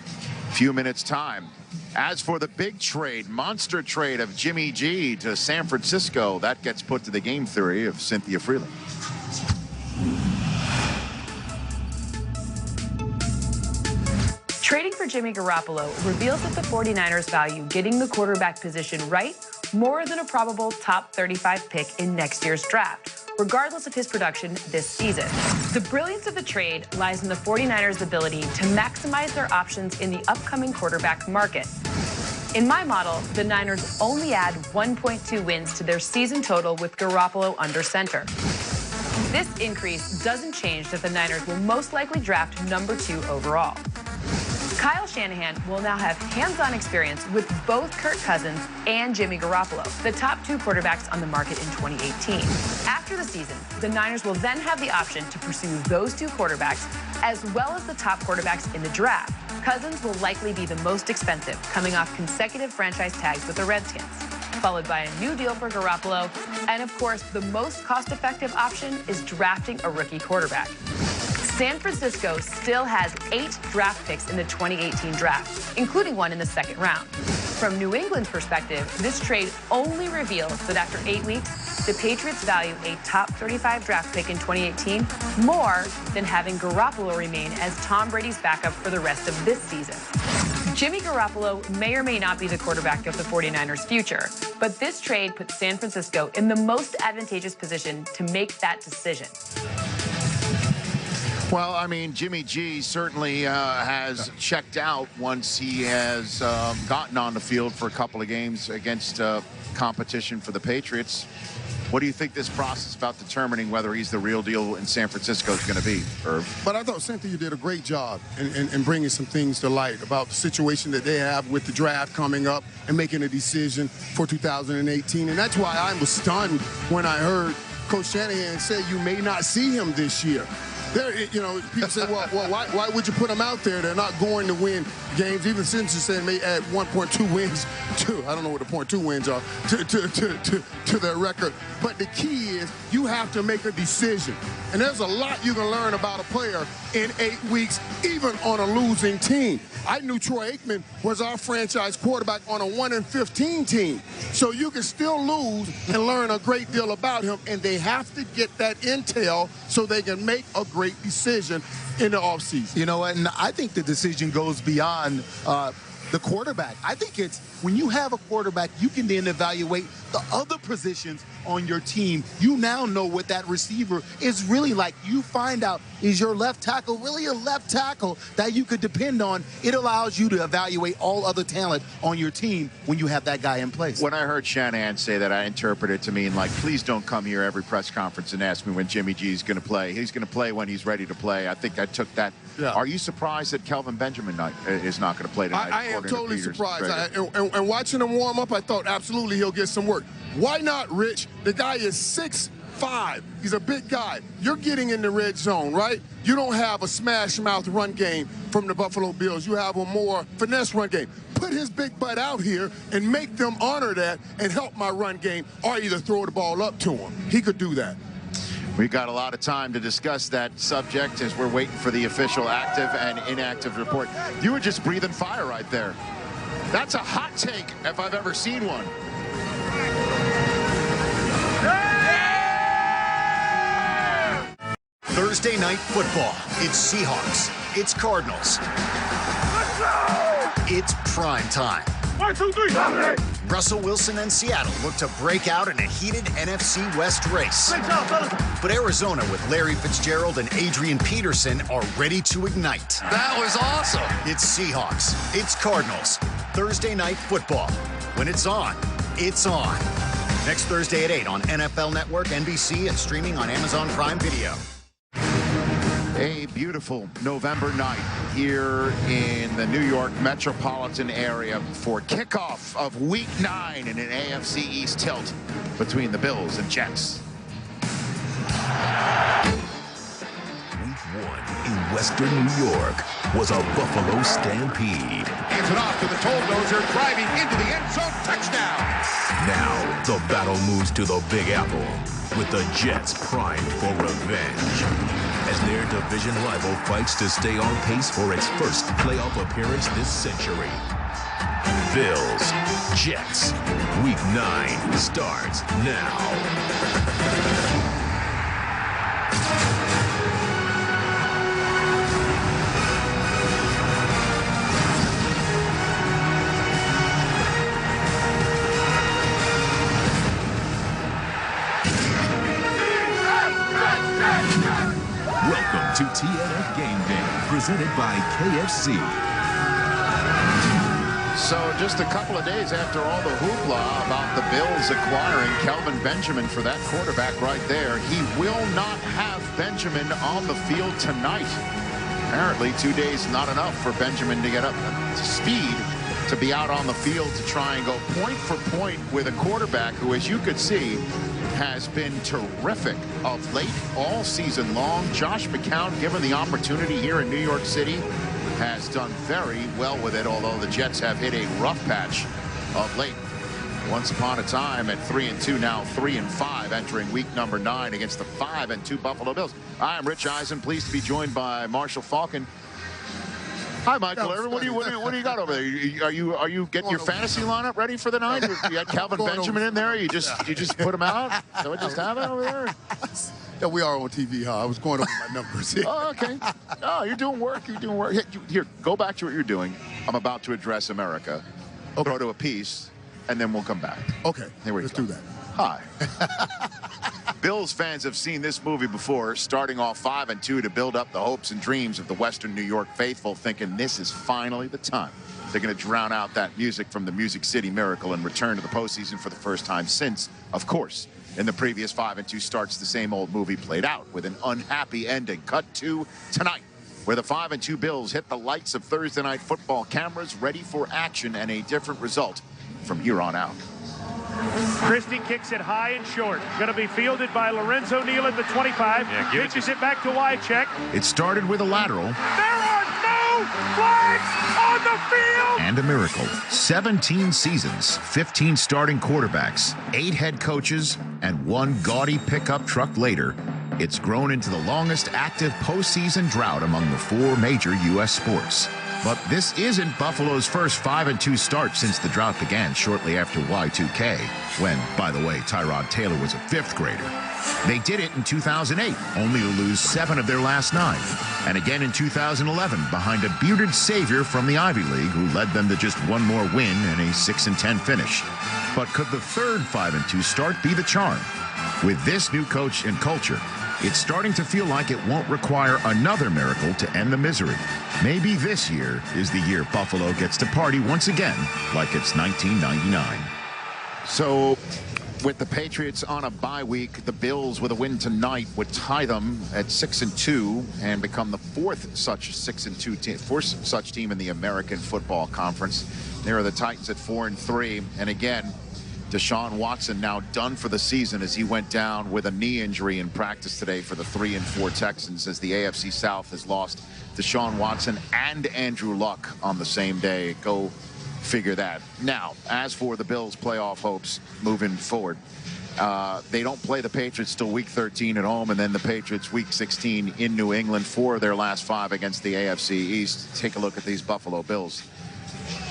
few minutes time. As for the big trade, monster trade of Jimmy G to San Francisco, that gets put to the game theory of Cynthia Freeland. Trading for Jimmy Garoppolo reveals that the 49ers value getting the quarterback position right more than a probable top 35 pick in next year's draft, regardless of his production this season. The brilliance of the trade lies in the 49ers' ability to maximize their options in the upcoming quarterback market. In my model, the Niners only add 1.2 wins to their season total with Garoppolo under center. This increase doesn't change that the Niners will most likely draft number 2 overall. Kyle Shanahan will now have hands-on experience with both Kirk Cousins and Jimmy Garoppolo, the top 2 quarterbacks on the market in 2018. After the season, the Niners will then have the option to pursue those 2 quarterbacks as well as the top quarterbacks in the draft. Cousins will likely be the most expensive, coming off consecutive franchise tags with the Redskins, followed by a new deal for Garoppolo, and of course, the most cost-effective option is drafting a rookie quarterback. San Francisco still has 8 draft picks in the 2018 draft, including one in the 2nd round. From New England's perspective, this trade only reveals that after 8 weeks, the Patriots value a top 35 draft pick in 2018 more than having Garoppolo remain as Tom Brady's backup for the rest of this season. Jimmy Garoppolo may or may not be the quarterback of the 49ers' future, but this trade puts San Francisco in the most advantageous position to make that decision. Well, I mean, Jimmy G certainly has checked out once he has gotten on the field for a couple of games against competition for the Patriots. What do you think this process about determining whether he's the real deal in San Francisco is going to be, Irv? But I thought Cynthia did a great job in bringing some things to light about the situation that they have with the draft coming up and making a decision for 2018. And that's why I was stunned when I heard Coach Shanahan say you may not see him this year. There, you know, people say, well, why would you put them out there? They're not going to win games. Even since you said may add 1.2 wins to, I don't know what the 0.2 wins are, to their record. But the key is you have to make a decision. And there's a lot you can learn about a player in 8 weeks, even on a losing team. I knew Troy Aikman was our franchise quarterback on a 1-15 team. So you can still lose and learn a great deal about him, and they have to get that intel so they can make a great decision in the offseason. You know, and I think the decision goes beyond the quarterback. I think it's when you have a quarterback, you can then evaluate the other positions on your team. You now know what that receiver is really like. You find out, is your left tackle really a left tackle that you could depend on? It allows you to evaluate all other talent on your team when you have that guy in place. When I heard Shanahan say that, I interpreted it to mean, like, please don't come here every press conference and ask me when Jimmy G is going to play. He's going to play when he's ready to play. I think I took that. Yeah. Are you surprised that Kelvin Benjamin is not going to play tonight? I am totally surprised. And watching him warm up, I thought absolutely he'll get some work. Why not, Rich? The guy is 6'5". He's a big guy. You're getting in the red zone, right? You don't have a smash-mouth run game from the Buffalo Bills. You have a more finesse run game. Put his big butt out here and make them honor that and help my run game, or either throw the ball up to him. He could do that. We've got a lot of time to discuss that subject as we're waiting for the official active and inactive report. You were just breathing fire right there. That's a hot take if I've ever seen one. Thursday night football. It's Seahawks. It's Cardinals. It's prime time. 1, 2, 3. Russell Wilson and Seattle look to break out in a heated NFC West race. But Arizona with Larry Fitzgerald and Adrian Peterson are ready to ignite. That was awesome. It's Seahawks. It's Cardinals. Thursday night football. When it's on, it's on. Next Thursday at 8 on NFL Network, NBC, and streaming on Amazon Prime Video. A beautiful November night here in the New York metropolitan area for kickoff of Week 9 in an AFC East tilt between the Bills and Jets. Week 1 in Western New York was a Buffalo stampede. Hands it off to the Tolldozer, driving into the end zone, touchdown. Now the battle moves to the Big Apple with the Jets primed for revenge as their division rival fights to stay on pace for its first playoff appearance this century. Bills, Jets, Week 9 starts now. to TNF Gameday, presented by KFC. So just a couple of days after all the hoopla about the Bills acquiring Kelvin Benjamin for that quarterback right there, he will not have Benjamin on the field tonight. Apparently 2 days not enough for Benjamin to get up to speed to be out on the field to try and go point for point with a quarterback who, as you could see, has been terrific of late all season long. Josh McCown, given the opportunity here in New York City, has done very well with it, although the Jets have hit a rough patch of late. Once upon a time at 3-2, now 3-5, entering week number 9 against the 5-2 Buffalo Bills. I am Rich Eisen, pleased to be joined by Marshall Falcon. Hi, Michael. What do you got over there? Are you getting your fantasy lineup ready for the night? You got Calvin Benjamin in there. You just put him out. So what just happened over there? Yeah, we are on TV, huh? I was going over my numbers here. Oh, okay. Oh, you're doing work. You're doing work. Here, go back to what you're doing. I'm about to address America. Okay. Go to a piece, and then we'll come back. Okay. Here we go. Let's do that. Hi. Bills fans have seen this movie before, starting off 5-2 to build up the hopes and dreams of the Western New York faithful, thinking this is finally the time. They're going to drown out that music from the Music City Miracle and return to the postseason for the first time since, of course, in the previous 5-2 starts, the same old movie played out with an unhappy ending. Cut to tonight, where the 5-2 Bills hit the lights of Thursday Night Football cameras, ready for action and a different result from here on out. Christie kicks it high and short. Going to be fielded by Lorenzo Neal at the 25. Yeah, pitches it back to Wycheck. It started with a lateral. There are no flags on the field! And a miracle. 17 seasons, 15 starting quarterbacks, 8 head coaches, and 1 gaudy pickup truck later, it's grown into the longest active postseason drought among the 4 major U.S. sports. But this isn't Buffalo's first 5-2 start since the drought began shortly after Y2K, when, by the way, Tyrod Taylor was a 5th grader. They did it in 2008, only to lose 7 of their last 9. And again in 2011, behind a bearded savior from the Ivy League who led them to just 1 more win and a 6-10 finish. But could the third 5-2 start be the charm? With this new coach and culture, it's starting to feel like it won't require another miracle to end the misery. Maybe this year is the year Buffalo gets to party once again like it's 1999. So, with the Patriots on a bye week, the Bills with a win tonight would tie them at 6-2 and become the 4th such 6-2 team, 4th such team in the American Football Conference. There are the Titans at 4-3, and again, Deshaun Watson now done for the season as he went down with a knee injury in practice today for the 3-4 Texans, as the AFC South has lost Deshaun Watson and Andrew Luck on the same day. Go figure that. Now, as for the Bills' playoff hopes moving forward, they don't play the Patriots till week 13 at home, and then the Patriots week 16 in New England for their last 5 against the AFC East. Take a look at these Buffalo Bills.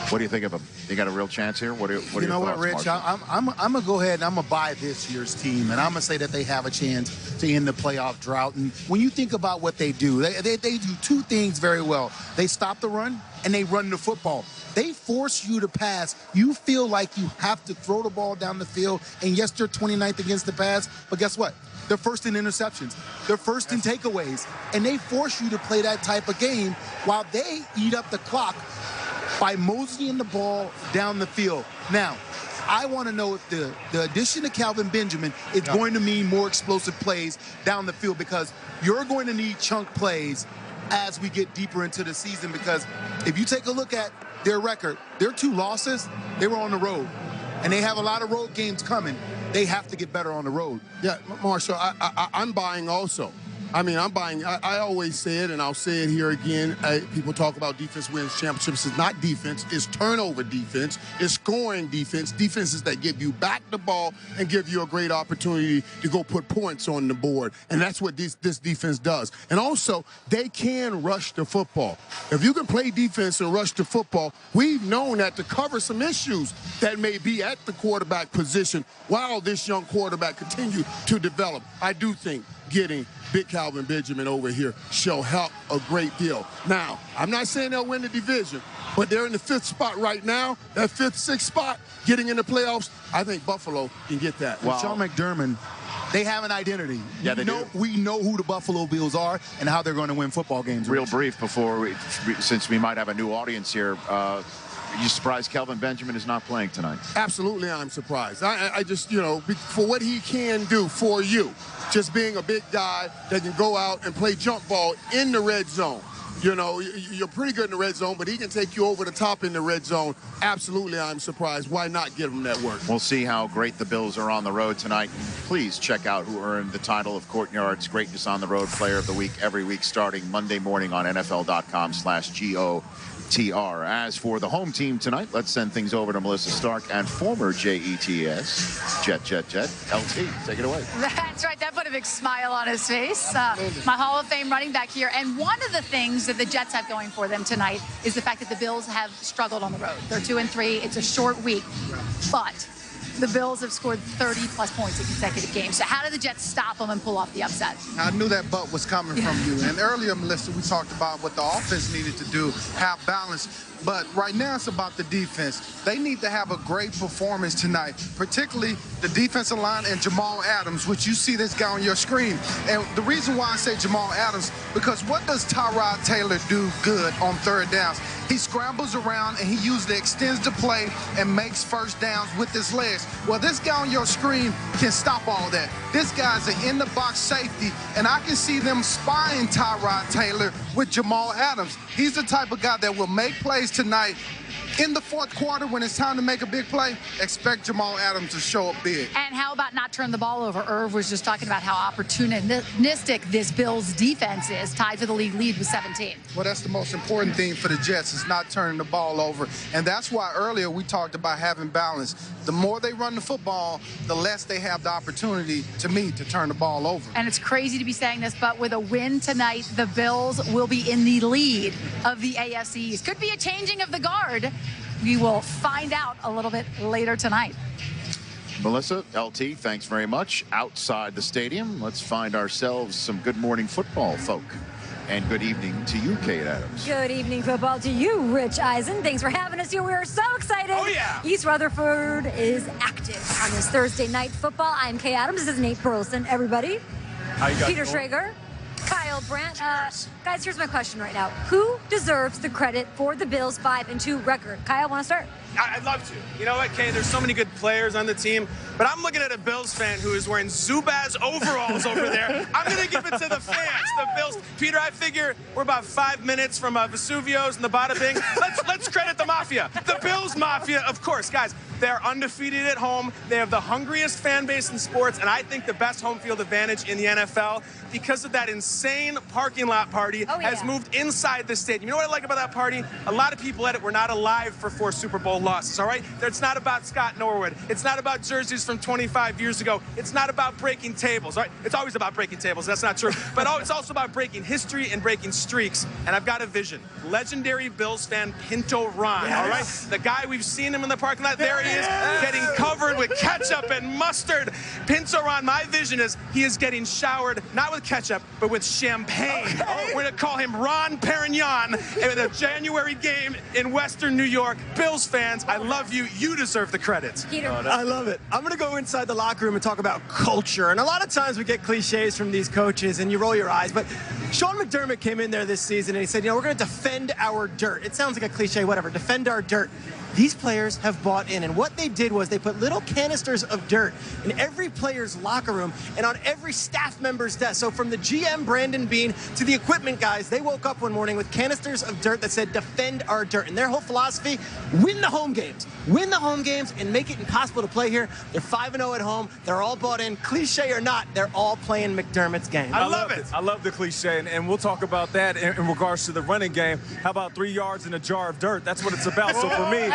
What do you think of them? You got a real chance here? What are you know what, Rich? I'm going to go ahead and I'm going to buy this year's team, and I'm going to say that they have a chance to end the playoff drought. And when you think about what they do, they do 2 things very well. They stop the run, and they run the football. They force you to pass. You feel like you have to throw the ball down the field, and yes, they're 29th against the pass, but guess what? They're first in interceptions. They're first in takeaways, and they force you to play that type of game while they eat up the clock by moseying the ball down the field. Now, I want to know if the addition of Calvin Benjamin is going to mean more explosive plays down the field, because you're going to need chunk plays as we get deeper into the season, because if you take a look at their record, their 2 losses, they were on the road, and they have a lot of road games coming. They have to get better on the road. Yeah, Marshall, I'm buying also. I mean, I'm buying. I always say it, and I'll say it here again. People talk about defense wins championships. It's not defense. It's turnover defense. It's scoring defense. Defenses that give you back the ball and give you a great opportunity to go put points on the board. And that's what this defense does. And also, they can rush the football. If you can play defense and rush the football, we've known that to cover some issues that may be at the quarterback position while this young quarterback continue to develop. I do think getting big Calvin Benjamin over here shall help a great deal. Now, I'm not saying they'll win the division, but they're in the 5th spot right now. That 5th, 6th spot, getting in the playoffs, I think Buffalo can get that. Well, Sean McDermott, They have an identity. Yeah, they do. We know who the Buffalo Bills are and how they're going to win football games. Real brief before, since we might have a new audience here, are you surprised Kelvin Benjamin is not playing tonight? Absolutely, I'm surprised. I just, you know, for what he can do for you, just being a big guy that can go out and play jump ball in the red zone. You know, you're pretty good in the red zone, but he can take you over the top in the red zone. Absolutely, I'm surprised. Why not give him that work? We'll see how great the Bills are on the road tonight. Please check out who earned the title of Courtyard's Greatness on the Road Player of the Week every week starting Monday morning on NFL.com/GOTR. As for the home team tonight, let's send things over to Melissa Stark and former JETS, Jet, LT. Take it away. That's right. That put a big smile on his face. My Hall of Fame running back here. And one of the things that the Jets have going for them tonight is the fact that the Bills have struggled on the road. They're 2-3. It's a short week. But the Bills have scored 30-plus points in consecutive games. So how do the Jets stop them and pull off the upset? I knew that butt was coming from you. And earlier, Melissa, we talked about what the offense needed to do, have balance. But right now, it's about the defense. They need to have a great performance tonight, particularly the defensive line and Jamal Adams, which you see this guy on your screen. And the reason why I say Jamal Adams, because what does Tyrod Taylor do good on third downs? He scrambles around and he usually extends the play and makes first downs with his legs. Well, this guy on your screen can stop all that. This guy's an in-the-box safety, and I can see them spying Tyrod Taylor with Jamal Adams. He's the type of guy that will make plays tonight. In the fourth quarter, when it's time to make a big play, expect Jamal Adams to show up big. And how about not turn the ball over? Irv was just talking about how opportunistic this Bills defense is, tied for the league lead with 17. Well, that's the most important thing for the Jets is not turning the ball over. And that's why earlier we talked about having balance. The more they run the football, the less they have the opportunity, to me, to turn the ball over. And it's crazy to be saying this, but with a win tonight, the Bills will be in the lead of the AFC East. Could be a changing of the guard. We will find out a little bit later tonight. Melissa, LT, thanks very much. Outside the stadium, let's find ourselves some good morning football folk. And good evening to you, Kate Adams. Good evening, football to you, Rich Eisen. Thanks for having us here. We are so excited. Oh, yeah. East Rutherford is active on this Thursday night football. I'm Kay Adams. This is Nate Burleson, everybody. How you guys Peter doing? Schrager. Kyle Brandt. Guys, here's my question right now. Who deserves the credit for the Bills' 5-2 record? Kyle, want to start? I'd love to. You know what, Kay? There's so many good players on the team, but I'm looking at a Bills fan who is wearing Zubaz overalls over there. I'm going to give it to the fans, the Bills. Peter, I figure we're about 5 minutes from Vesuvio's and the Bada Bing. Let's credit the Mafia. The Bills Mafia, of course. Guys, they're undefeated at home. They have the hungriest fan base in sports, and I think the best home field advantage in the NFL because of that insane parking lot party has moved inside the stadium. You know what I like about that party? A lot of people at it were not alive for 4 Super Bowl losses, all right? It's not about Scott Norwood. It's not about jerseys from 25 years ago. It's not about breaking tables, all right? It's always about breaking tables. That's not true. But it's also about breaking history and breaking streaks. And I've got a vision. Legendary Bills fan Pinto Ron, all right? The guy, we've seen him in the parking lot. There he is, getting covered with ketchup and mustard. Pinto Ron, my vision is he is getting showered, not with ketchup, but with champagne. Okay. We're going to call him Ron Perignon in a January game in Western New York. Bills fans, I love you. You deserve the credit. I love it. I'm going to go inside the locker room and talk about culture. And a lot of times we get cliches from these coaches and you roll your eyes. But Sean McDermott came in there this season and he said, you know, we're going to defend our dirt. It sounds like a cliche, whatever. Defend our dirt. These players have bought in, and what they did was they put little canisters of dirt in every player's locker room and on every staff member's desk. So from the GM, Brandon Beane, to the equipment guys, they woke up one morning with canisters of dirt that said, defend our dirt. And their whole philosophy, win the home games. Win the home games and make it impossible to play here. They're 5-0 at home. They're all bought in. Cliche or not, they're all playing McDermott's game. I love it. I love the cliche, and we'll talk about that in regards to the running game. How about 3 yards in a jar of dirt? That's what it's about. So for me,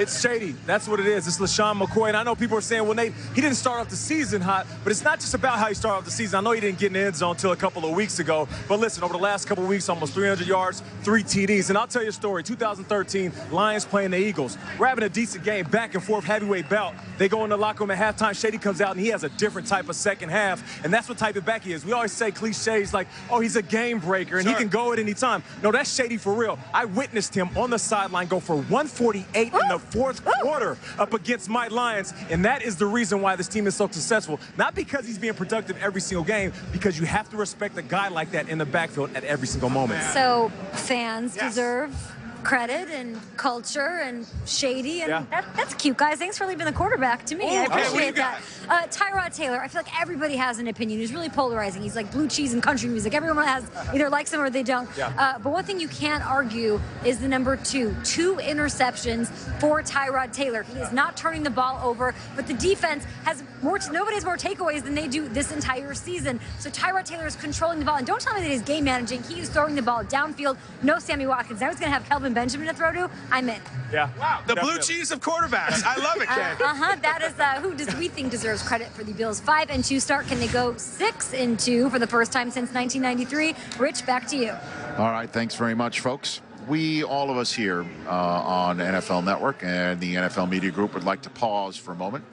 it's shady. That's what it is. It's LaShawn McCoy. And I know people are saying, well, Nate, he didn't start off the season hot, but it's not just about how he started off the season. I know he didn't get in the end zone until a couple of weeks ago. But listen, over the last couple of weeks, almost 300 yards, 3 TDs. And I'll tell you a story. 2013, Lions playing the Eagles. We're having a decent game, back and forth, heavyweight bout. They go in the locker room at halftime. Shady comes out, and he has a different type of second half. And that's what type of back he is. We always say cliches like, oh, he's a game breaker, and he can go at any time. No, that's Shady for real. I witnessed him on the sideline go for 148 late in the fourth quarter up against my Lions, and that is the reason why this team is so successful. Not because he's being productive every single game, because you have to respect a guy like that in the backfield at every single moment. So fans deserve credit and culture and shady, and that's cute, guys. Thanks for leaving the quarterback to me. I appreciate that. Tyrod Taylor, I feel like everybody has an opinion. He's really polarizing. He's like blue cheese and country music. Everyone has either likes him or they don't. But one thing you can't argue is the number 2 interceptions for Tyrod Taylor. He is not turning the ball over, but the defense has nobody has more takeaways than they do this entire season. So Tyrod Taylor is controlling the ball, and don't tell me that he's game managing. He is throwing the ball downfield. No Sammy Watkins. Now he's going to have Kelvin Benjamin to throw to. I'm in. Yeah. Wow. The blue cheese of quarterbacks. I love it, Ken. That is who does we think deserves credit for the Bills' 5-2 start. Can they go 6-2 for the first time since 1993? Rich, back to you. All right. Thanks very much, folks. All of us here on NFL Network and the NFL Media Group would like to pause for a moment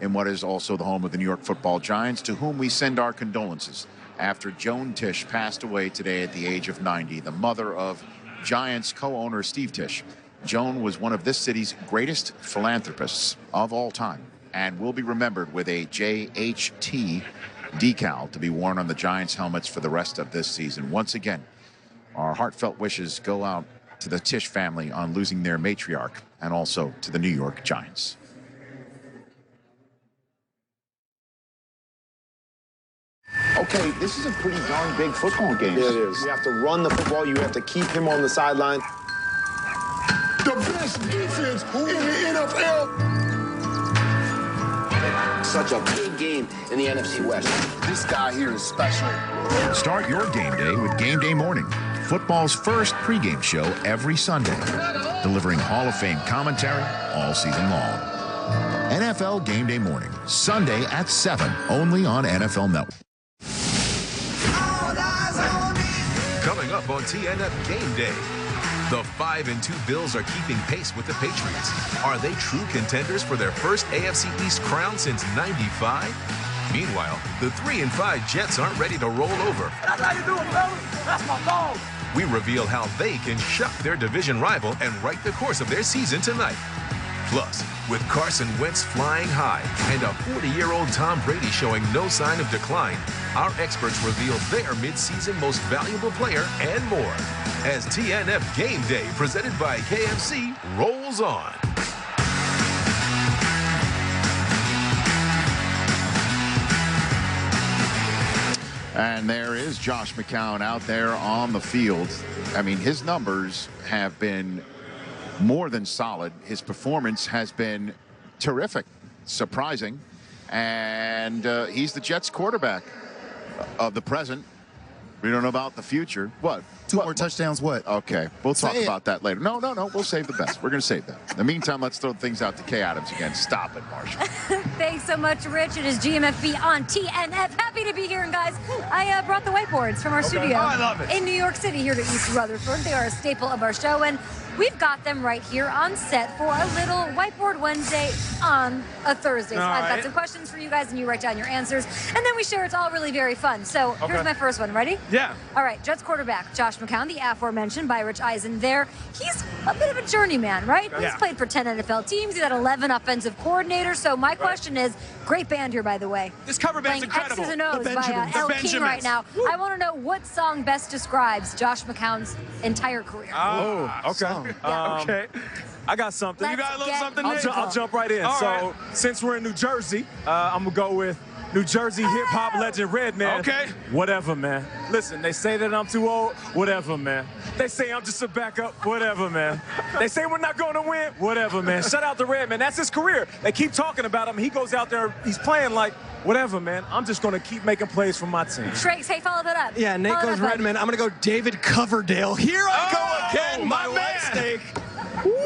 in what is also the home of the New York Football Giants, to whom we send our condolences after Joan Tisch passed away today at the age of 90, the mother of Giants co-owner Steve Tisch. Joan was one of this city's greatest philanthropists of all time and will be remembered with a JHT decal to be worn on the Giants helmets for the rest of this season. Once again, our heartfelt wishes go out to the Tisch family on losing their matriarch, and also to the New York Giants. Okay, this is a pretty darn big football game. Yeah, it is. You have to run the football. You have to keep him on the sideline. The best defense in the NFL. Such a big game in the NFC West. This guy here is special. Start your game day with Game Day Morning, football's first pregame show every Sunday, delivering Hall of Fame commentary all season long. NFL Game Day Morning, Sunday at 7, only on NFL Network. Coming up on TNF Game Day, the 5-2 Bills are keeping pace with the Patriots. Are they true contenders for their first AFC East crown since '95? Meanwhile, the 3-5 Jets aren't ready to roll over. That's how you do it, fellas. That's my dog. We reveal how they can shuck their division rival and write the course of their season tonight. Plus, with Carson Wentz flying high and a 40-year-old Tom Brady showing no sign of decline, our experts reveal their mid-season most valuable player and more as TNF Game Day, presented by KFC, rolls on. And there is Josh McCown out there on the field. I mean, his numbers have been more than solid. His performance has been terrific, surprising, and he's the Jets quarterback of the present. We don't know about the future. What? Two more touchdowns, what? Okay, we'll talk about that later. No, we'll save the best. We're going to save that. In the meantime, let's throw things out to Kay Adams again. Stop it, Marshall. Thanks so much, Rich. It is GMFB on TNF. Happy to be here, and guys, I brought the whiteboards from our studio I love it. in New York City here to East Rutherford. They are a staple of our show, and we've got them right here on set for a little Whiteboard Wednesday on a Thursday. So I've got some questions for you guys, and you write down your answers, and then we share. It's all really very fun. So here's my first one. Ready? Yeah. All right, Jets quarterback Josh McCown, the aforementioned by Rich Eisen there. He's a bit of a journeyman, right? Yeah. He's played for 10 NFL teams. He's had 11 offensive coordinators. So my question is, great band here, by the way. This cover band's playing incredible. X's and O's by El King right now. Woo. I want to know what song best describes Josh McCown's entire career. Okay. Okay. I got something. You got a little something, Nick? I'll jump right in. So, since we're in New Jersey, I'm going to go with New Jersey hip-hop legend Redman. Okay. Whatever, man. Listen, they say that I'm too old. Whatever, man. They say I'm just a backup. Whatever, man. They say we're not going to win. Whatever, man. Shout out to Redman. That's his career. They keep talking about him. He goes out there. He's playing like, whatever, man. I'm just going to keep making plays for my team. Shrakes, hey, follow that up. Yeah, Nate goes Redman. I'm going to go David Coverdale. Here I go again, my man. white steak.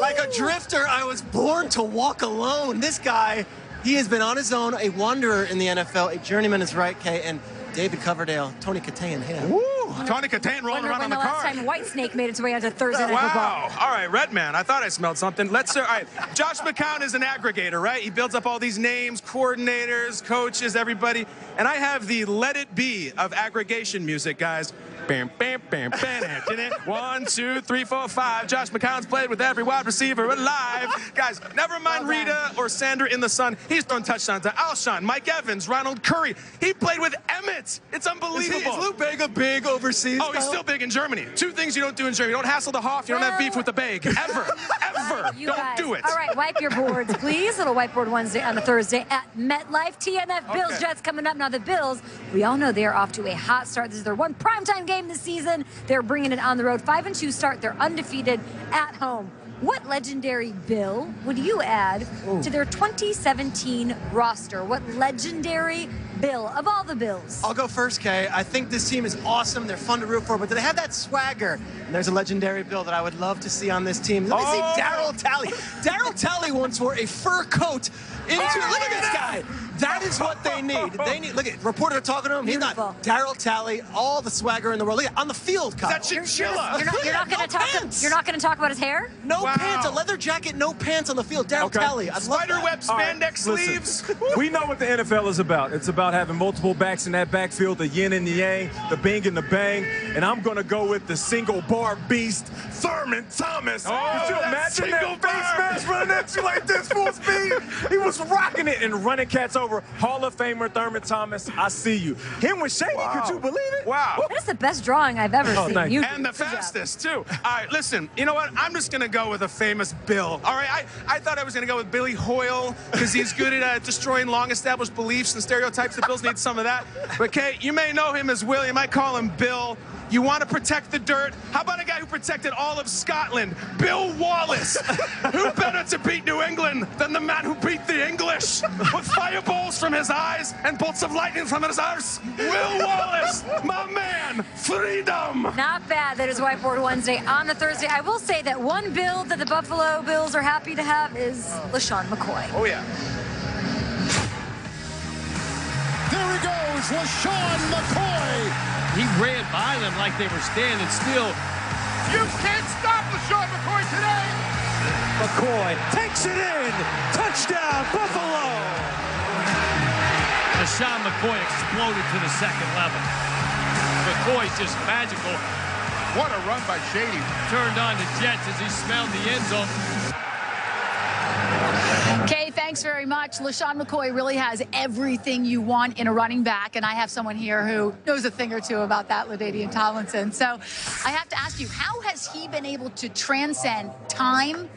Like a drifter, I was born to walk alone. This guy, he has been on his own, a wanderer in the NFL, a journeyman is right, Kay, and David Coverdale, Tony Katayan, hey. Woo! Tony Katane rolling around on the last card. time White Snake made its way onto Thursday Night Wow. Football. All right, Red Man. I thought I smelled something. All right. Josh McCown is an aggregator, right? He builds up all these names, coordinators, coaches, everybody. And I have the Let It Be of aggregation music, guys. Bam, bam, bam, bam. 1, 2, 3, 4, 5. Josh McCown's played with every wide receiver alive. Guys, never mind Rita or Sander in the Sun. He's thrown touchdowns to Alshon, Mike Evans, Ronald Curry. He played with Emmett. It's unbelievable. Is Lou Bega big overseas? Oh, he's still big in Germany. 2 things you don't do in Germany. You don't hassle the Hoff. You don't have beef with the Beg. Ever. Ever. Don't do it. All right, wipe your boards, please. Little Whiteboard Wednesday on a Thursday at MetLife. TNF Bills Jets coming up. Now the Bills, we all know they are off to a hot start. This is their one primetime game this season. They're bringing it on the road. 5-2 start. They're undefeated at home. What legendary Bill would you add to their 2017 roster? What legendary Bill of all the Bills? I'll go first, Kay. I think this team is awesome. They're fun to root for, but do they have that swagger? And there's a legendary Bill that I would love to see on this team. Let me see Darryl Talley. Darryl Talley once wore a fur coat into. Look at this guy. That is what they need. Look at reporter talking to him. He's not Darryl Talley. All the swagger in the world. Look at, on the field, Kyle. That's chinchilla. You're not going to talk. You're not going to talk about his hair. No pants. A leather jacket. No pants on the field. Darryl Talley. Spiderweb spandex sleeves. We know what the NFL is about. It's about having multiple backs in that backfield, the yin and the yang, the bing and the bang. And I'm going to go with the single bar beast, Thurman Thomas. Could you imagine that face mask running at you like this full speed? He was rocking it and running cats over. Hall of Famer Thurman Thomas, I see you. Him with Shady, could you believe it? Wow. That is the best drawing I've ever seen. And the fastest, too. All right, listen, you know what? I'm just going to go with a famous Bill. All right, I thought I was going to go with Billy Hoyle because he's good at destroying long-established beliefs and stereotypes. The Bills need some of that. But, Kate, you may know him as Will. You might call him Bill. You want to protect the dirt? How about a guy who protected all of Scotland? Bill Wallace. Who better to beat New England than the man who beat the English with fireballs from his eyes and bolts of lightning from his arse? Will Wallace, my man, freedom. Not bad. That is Whiteboard Wednesday on a Thursday. I will say that one Bill that the Buffalo Bills are happy to have is LaShawn McCoy. Oh, yeah. There he goes, LaShawn McCoy. He ran by them like they were standing still. You can't stop LaShawn McCoy today. McCoy takes it in. Touchdown, Buffalo. LaShawn McCoy exploded to the second level. McCoy's just magical. What a run by Shady. Turned on the Jets as he smelled the end zone. Kay, thanks very much. LaShawn McCoy really has everything you want in a running back, and I have someone here who knows a thing or two about that, LaDainian Tomlinson. So I have to ask you, how has he been able to transcend time,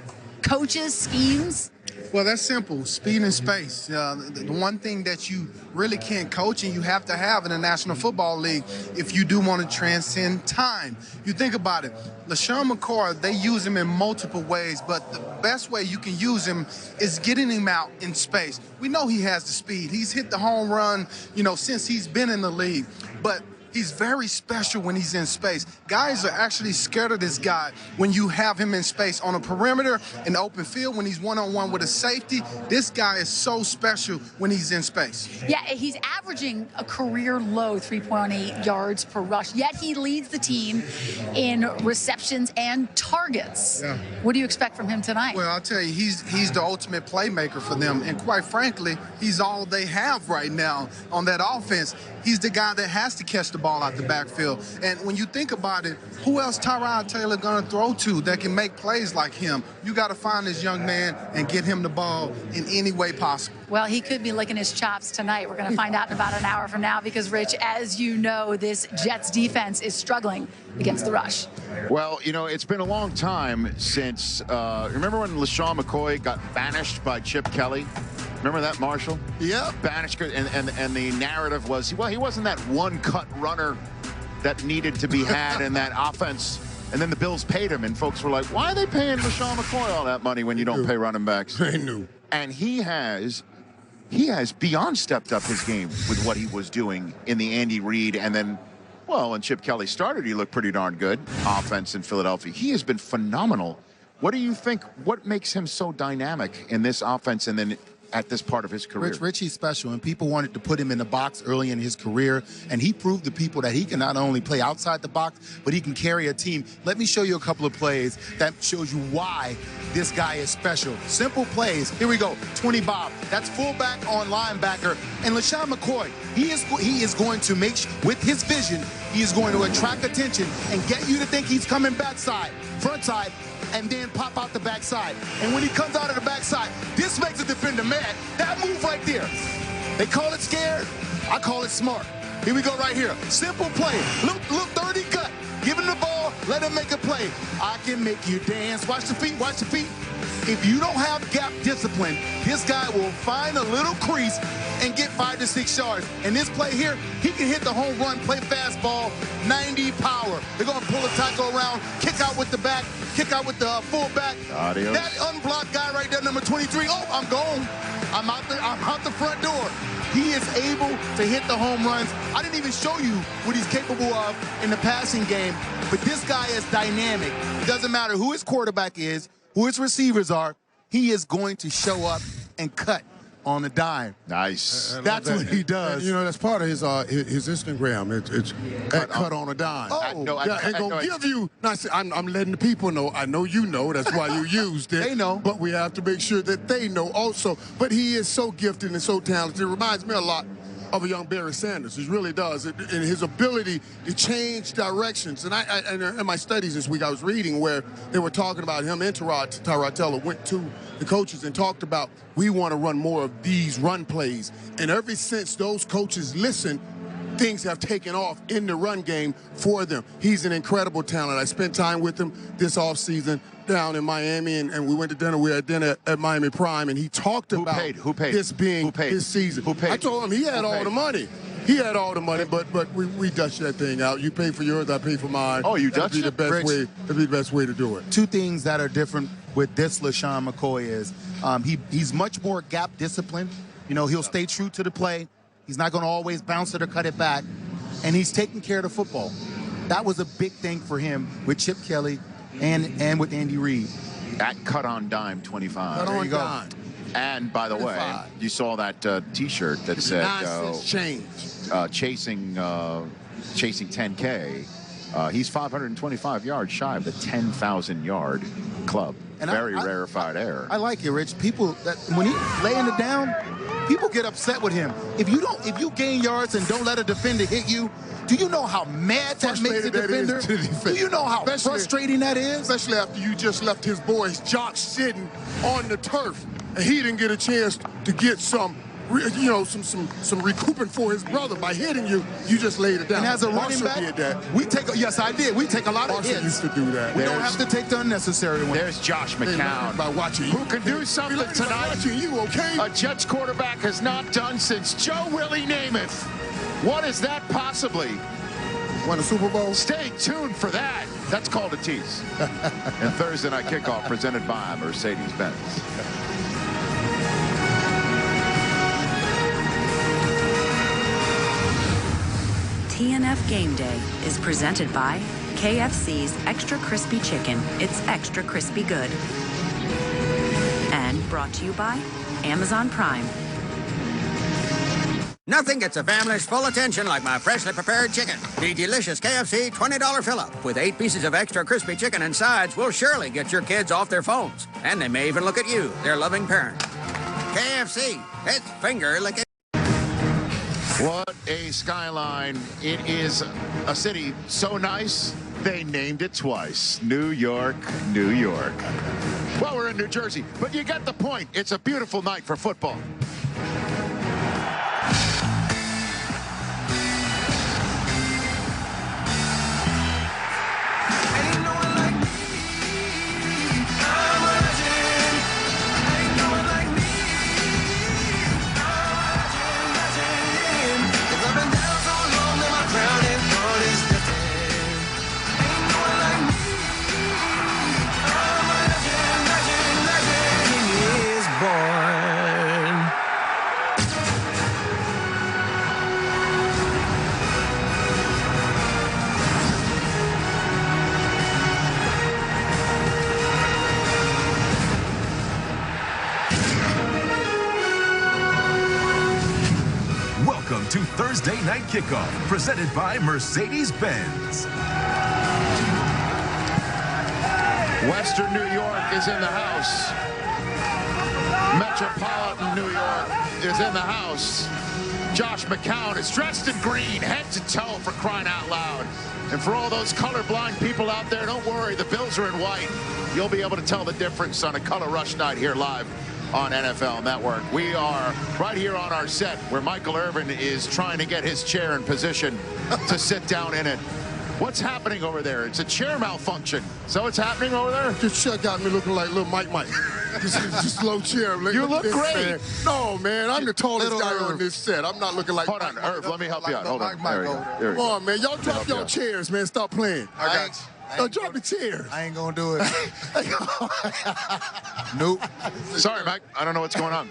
coaches, schemes? Well, that's simple. Speed and space. The one thing that you really can't coach and you have to have in the National Football League if you do want to transcend time. You think about it. LaShawn McCoy, they use him in multiple ways, but the best way you can use him is getting him out in space. We know he has the speed. He's hit the home run, since he's been in the league. But he's very special when he's in space. Guys are actually scared of this guy when you have him in space on a perimeter, in the open field, when he's one-on-one with a safety. This guy is so special when he's in space. Yeah, he's averaging a career low 3.8 yards per rush, yet he leads the team in receptions and targets. Yeah. What do you expect from him tonight? Well, I'll tell you, he's the ultimate playmaker for them. And quite frankly, he's all they have right now on that offense. He's the guy that has to catch the ball out the backfield. And when you think about it, who else Tyrod Taylor going to throw to that can make plays like him? You got to find this young man and get him the ball in any way possible. Well, he could be licking his chops tonight. We're going to find out in about an hour from now because, Rich, as you know, this Jets defense is struggling against the rush. Well, it's been a long time since, remember when LaShawn McCoy got banished by Chip Kelly? Remember that, Marshall? Yeah. Banished, and the narrative was, well, he wasn't that one-cut runner that needed to be had in that offense. And then the Bills paid him, and folks were like, why are they paying LaShawn McCoy all that money when you don't pay running backs? They knew. And he has beyond stepped up his game with what he was doing in the Andy Reid, and then, well, when Chip Kelly started, he looked pretty darn good, offense in Philadelphia. He has been phenomenal. What do you think, what makes him so dynamic in this offense, and then at this part of his career. Richie's special, and people wanted to put him in the box early in his career, and he proved to people that he can not only play outside the box, but he can carry a team. Let me show you a couple of plays that shows you why this guy is special. Simple plays. Here we go. 20 Bob. That's fullback on linebacker. And LaShawn McCoy, he is going to make with his vision, he is going to attract attention and get you to think he's coming backside, front side, and then pop out the backside. And when he comes out of the backside, this makes a defender mad. That move right there. They call it scared. I call it smart. Here we go right here. Simple play. Look 30 gut. Give him the ball. Let him make a play. I can make you dance. Watch the feet. Watch the feet. If you don't have gap discipline, this guy will find a little crease and get 5 to 6 yards. And this play here, he can hit the home run, play fastball, 90 power. They're going to pull a tackle around, kick out with the back, kick out with the fullback. Adios. That unblocked guy right there, number 23. Oh, I'm gone. I'm out the front door. He is able to hit the home runs. I didn't even show you what he's capable of in the passing game, but this guy is dynamic. It doesn't matter who his quarterback is, who his receivers are, he is going to show up and cut on a dime. Nice. That's what he does. You know, that's part of his Instagram. It's cut on a dime. Oh, and gonna give you. Now, see, I'm letting the people know. I know you know. That's why you used it. They know. But we have to make sure that they know also. But he is so gifted and so talented. It reminds me a lot of a young Barry Sanders. It really does. And his ability to change directions. And in my studies this week, I was reading where they were talking about him and Tyrod Taylor went to the coaches and talked about, we want to run more of these run plays. And ever since those coaches listened, things have taken off in the run game for them. He's an incredible talent. I spent time with him this offseason down in Miami, and we went to dinner. We had dinner at Miami Prime, and he talked about this being his season. Who paid? I told him he had all the money. He had all the money, but we dushed that thing out. You pay for yours, I pay for mine. Oh, you dutched it? That'd be the best way to do it. Two things that are different with this LaShawn McCoy is he's much more gap disciplined. You know, he'll stay true to the play. He's not going to always bounce it or cut it back. And he's taking care of the football. That was a big thing for him with Chip Kelly and with Andy Reid. At cut on dime 25. Cut on dime. And by the way, you saw that T-shirt that said chasing 10K. He's 525 yards shy of the 10,000-yard club. And very rarefied air. I like it, Rich. People that when he's laying it down, people get upset with him. If you gain yards and don't let a defender hit you, do you know how mad that makes a defender? Do you know how frustrating that is? Especially after you just left his boys Jock sitting on the turf, and he didn't get a chance to get some recouping for his brother by hitting you. You just laid it down. And as a running back, did that. Yes, I did. We take a lot of hits. Used to do that. We don't have to take the unnecessary ones. There's Josh McCown, by watching you. who can do something tonight. Watching you, okay? A Jets quarterback has not done since Joe Willie Namath. What is that possibly? Won a Super Bowl? Stay tuned for that. That's called a tease. And Thursday Night Kickoff presented by Mercedes-Benz. TNF Gameday is presented by KFC's Extra Crispy Chicken. It's extra crispy good. And brought to you by Amazon Prime. Nothing gets a family's full attention like my freshly prepared chicken. The delicious KFC $20 fill-up with 8 pieces of extra crispy chicken and sides will surely get your kids off their phones. And they may even look at you, their loving parent. KFC, it's finger licking. What a skyline. It is a city so nice, they named it twice. New York, New York. Well, we're in New Jersey, but you get the point. It's a beautiful night for football. Thursday Night Kickoff, presented by Mercedes-Benz. Western New York is in the house. Metropolitan New York is in the house. Josh McCown is dressed in green, head to toe, for crying out loud. And for all those colorblind people out there, don't worry, the Bills are in white. You'll be able to tell the difference on a Color Rush night here live on NFL Network. We are right here on our set where Michael Irvin is trying to get his chair in position to sit down in it. What's happening over there? It's a chair malfunction. So what's happening over there? This chair got me looking like little Mike. This low chair. You look great. Man. No, man, I'm the tallest guy on this set. I'm not looking like Hold on, Irv, let me help you out. Hold on. There we go. Come on, man. Y'all drop your chairs, man. Stop playing. I got you. Drop the chairs. I ain't gonna do it. Nope. Sorry, Mike. I don't know what's going on.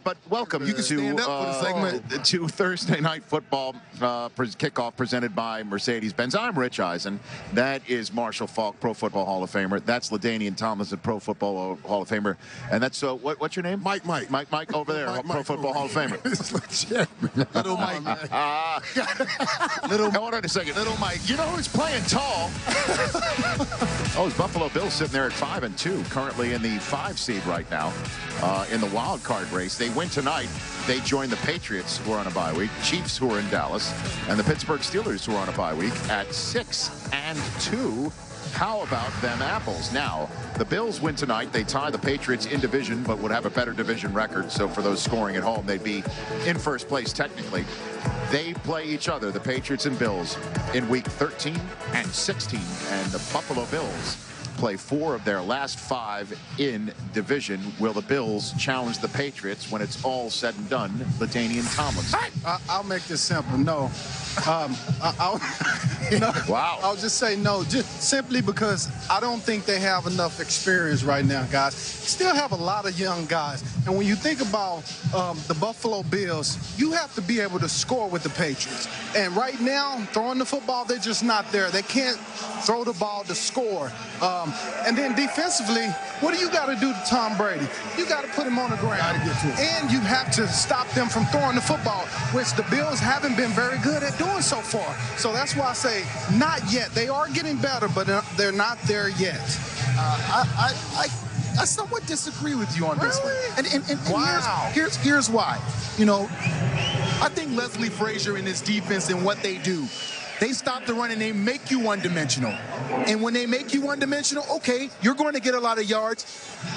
But welcome You can stand up for the segment. To Thursday Night Football Kickoff presented by Mercedes-Benz. I'm Rich Eisen. That is Marshall Faulk, Pro Football Hall of Famer. That's LaDainian Tomlinson, Pro Football Hall of Famer. And that's, what's your name? Mike. Mike over there, Pro Football Hall of Famer. Little Mike. Hold on a second. Little Mike. You know who's playing tall? Oh, it's Buffalo Bills sitting there at 5-2, currently in the 5 seed right now in the wild card race. They win tonight. They join the Patriots, who are on a bye week, Chiefs, who are in Dallas, and the Pittsburgh Steelers, who are on a bye week, at 6-2. How about them apples? Now, the Bills win tonight. They tie the Patriots in division, but would have a better division record. So for those scoring at home, they'd be in first place technically. They play each other, the Patriots and Bills, in week 13 and 16. And the Buffalo Bills play 4 of their last 5 in division. Will the Bills challenge the Patriots when it's all said and done? LaDainian Tomlinson. I'll make this simple. No. Wow. I'll just say no, just simply because I don't think they have enough experience right now, guys. Still have a lot of young guys. And when you think about the Buffalo Bills, you have to be able to score with the Patriots. And right now, throwing the football, they're just not there. They can't throw the ball to score. And then defensively, what do you got to do to Tom Brady? You got to put him on the ground. And you have to stop them from throwing the football, which the Bills haven't been very good at doing so far. So that's why I say not yet. They are getting better, but they're not there yet. I somewhat disagree with you on this one. And wow. Here's why. You know, I think Leslie Frazier and his defense and what they do, they stop the run and they make you one-dimensional. And when they make you one-dimensional, okay, you're going to get a lot of yards,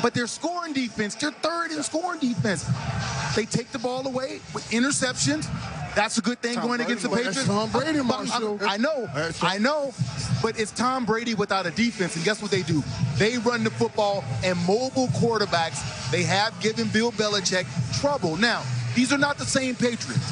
but they're scoring defense. They're third in scoring defense. They take the ball away with interceptions. That's a good thing going against the Patriots. Tom Brady, Marshall. I know, but it's Tom Brady without a defense, and guess what they do? They run the football, and mobile quarterbacks, they have given Bill Belichick trouble. Now, these are not the same Patriots.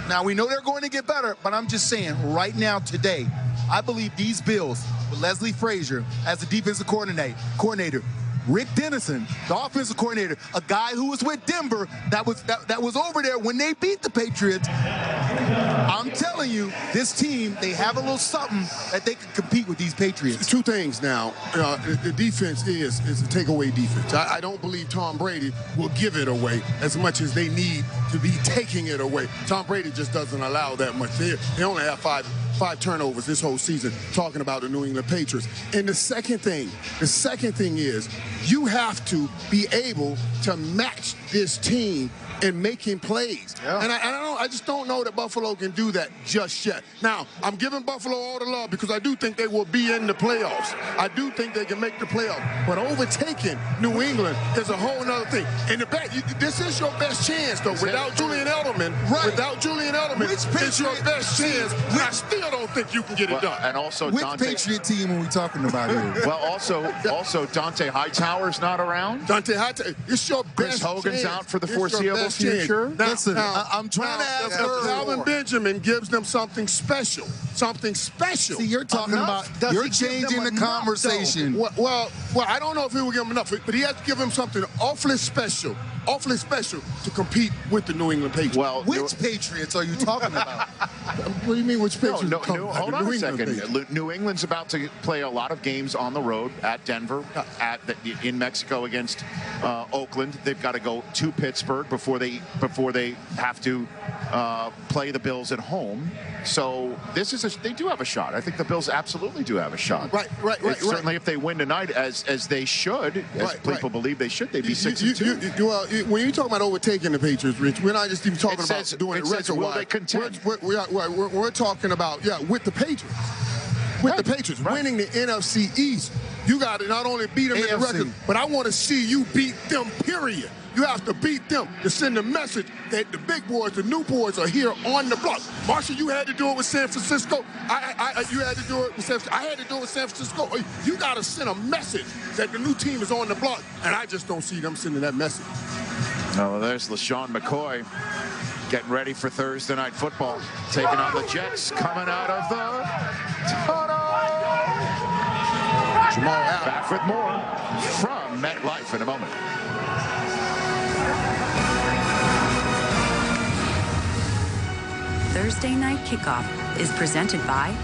Now, we know they're going to get better, but I'm just saying, right now, today, I believe these Bills, with Leslie Frazier as the defensive coordinator, Rick Dennison, the offensive coordinator, a guy who was with Denver that was over there when they beat the Patriots. I'm telling you, this team, they have a little something that they can compete with these Patriots. 2 things now. The defense is a takeaway defense. I don't believe Tom Brady will give it away as much as they need to be taking it away. Tom Brady just doesn't allow that much. They only have 5 turnovers this whole season, talking about the New England Patriots. And the second thing is you have to be able to match this team in making plays. Yeah. And I just don't know that Buffalo can do that just yet. Now, I'm giving Buffalo all the love because I do think they will be in the playoffs. I do think they can make the playoffs. But overtaking New England is a whole other thing. In the back, this is your best chance, though. Without Julian Edelman, it's your best chance. I still don't think you can get it done. And also, which Patriot team are we talking about here? Well, also Dante Hightower's not around. Dante Hightower, it's your best Chris Hogan's chance. out for the foreseeable future. Listen, I'm trying to ask Calvin Benjamin gives them something special. See, you're talking about, you're changing the conversation. Well, I don't know if he will give him enough, but he has to give him something awfully special to compete with the New England Patriots. Which Patriots are you talking about? What do you mean, which Patriots? Hold on a second. New England's about to play a lot of games on the road at Denver, in Mexico against Oakland. They've got to go to Pittsburgh before they have to play the Bills at home. So they do have a shot. I think the Bills absolutely do have a shot. Right. Certainly, if they win tonight, as they should, as people believe they should, they'd be 6-2. When you talk about overtaking the Patriots, Rich, we're not just even talking about doing it record-wise. We're talking about, with the Patriots. With the Patriots, winning the NFC East. You got to not only beat them in the record, but I want to see you beat them, period. You have to beat them to send a message that the big boys, the new boys, are here on the block. Marshall, you had to do it with San Francisco. You had to do it with San Francisco. I had to do it with San Francisco. You got to send a message that the new team is on the block, and I just don't see them sending that message. No, there's LaShawn McCoy getting ready for Thursday Night Football, taking on the Jets, coming out of the tunnel. Jamal out. Back with more from MetLife in a moment. Thursday Night Kickoff is presented by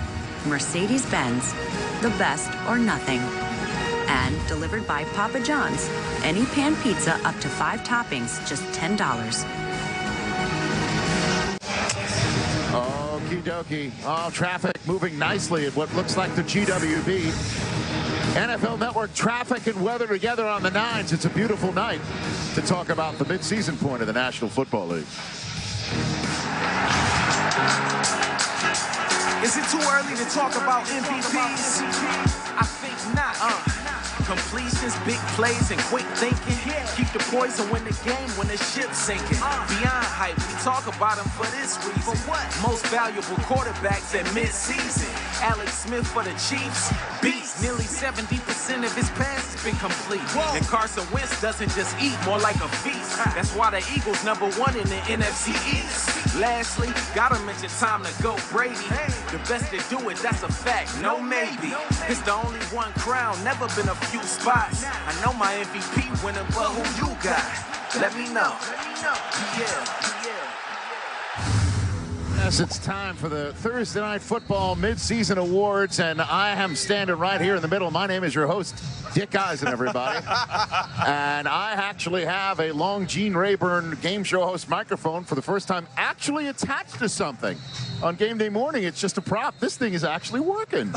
Mercedes-Benz, the best or nothing. And delivered by Papa John's, any pan pizza up to 5 toppings, just $10. Okie dokie. Oh, traffic moving nicely at what looks like the GWB. NFL Network traffic and weather together on the 9s. It's a beautiful night to talk about the midseason point of the National Football League. Is it too early to talk about MVPs? I think not. Completions, big plays, and quick thinking. Keep the poison, win the game when the ship's sinking. Beyond hype, we talk about him for this reason. Most valuable quarterbacks at mid-season. Alex Smith for the Chiefs, beast. Nearly 70% of his passes been complete. And Carson Wentz doesn't just eat, more like a feast. That's why the Eagles #1 in the NFC East. Lastly, gotta mention time to go Brady. The best to do it, that's a fact, no maybe. It's the only one crown, never been a few spots. I know my MVP winner, but who you got? Let me know. Yes, it's time for the Thursday Night Football Midseason Awards, and I am standing right here in the middle. My name is your host, Dick Eisen, everybody. And I actually have a long Gene Rayburn game show host microphone for the first time actually attached to something. On game day morning, it's just a prop. This thing is actually working.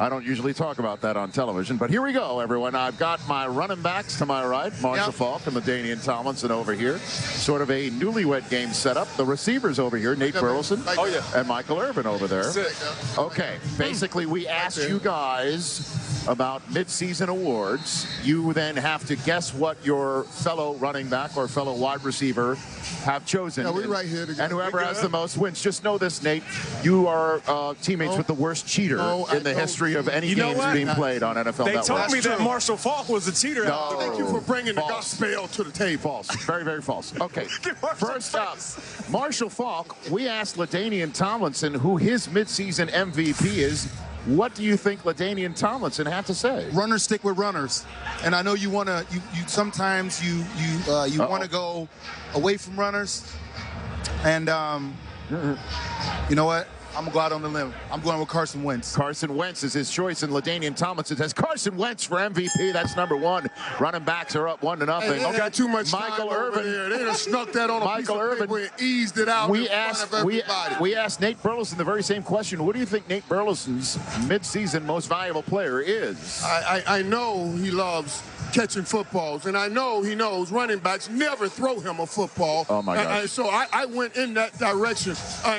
I don't usually talk about that on television, but here we go, everyone. I've got my running backs to my right, Marshall Faulk and LaDainian Tomlinson over here. Sort of a newlywed game setup. The receivers over here, Nate Burleson and Michael Irvin over there. Okay, basically we asked you guys about midseason awards. You then have to guess what your fellow running back or fellow wide receiver have chosen. Yeah, we're right here together. And whoever has the most wins. Just know this, Nate. You are teammates with the worst cheater in the history of any games being played on NFL Network. They told me that Marshall Faulk was the cheater. No. Thank you for bringing the gospel to the table. False. Very, very false. Okay. First up, Marshall Faulk. We asked LaDainian Tomlinson who his midseason MVP is. What do you think LaDainian Tomlinson had to say? Runners stick with runners, and I know you want to. You sometimes you want to go away from runners, and you know what? I'm gonna go out on the limb. I'm going with Carson Wentz. Carson Wentz is his choice, and LaDainian Tomlinson says Carson Wentz for MVP. That's #1. Running backs are up 1-0. Hey, they got too much Michael time Irvin. Over there. They just snuck that on a piece of paper and eased it out. We asked Nate Burleson the very same question. What do you think Nate Burleson's midseason most valuable player is? I know he loves catching footballs, and I know he knows running backs never throw him a football. Oh, my gosh. So I went in that direction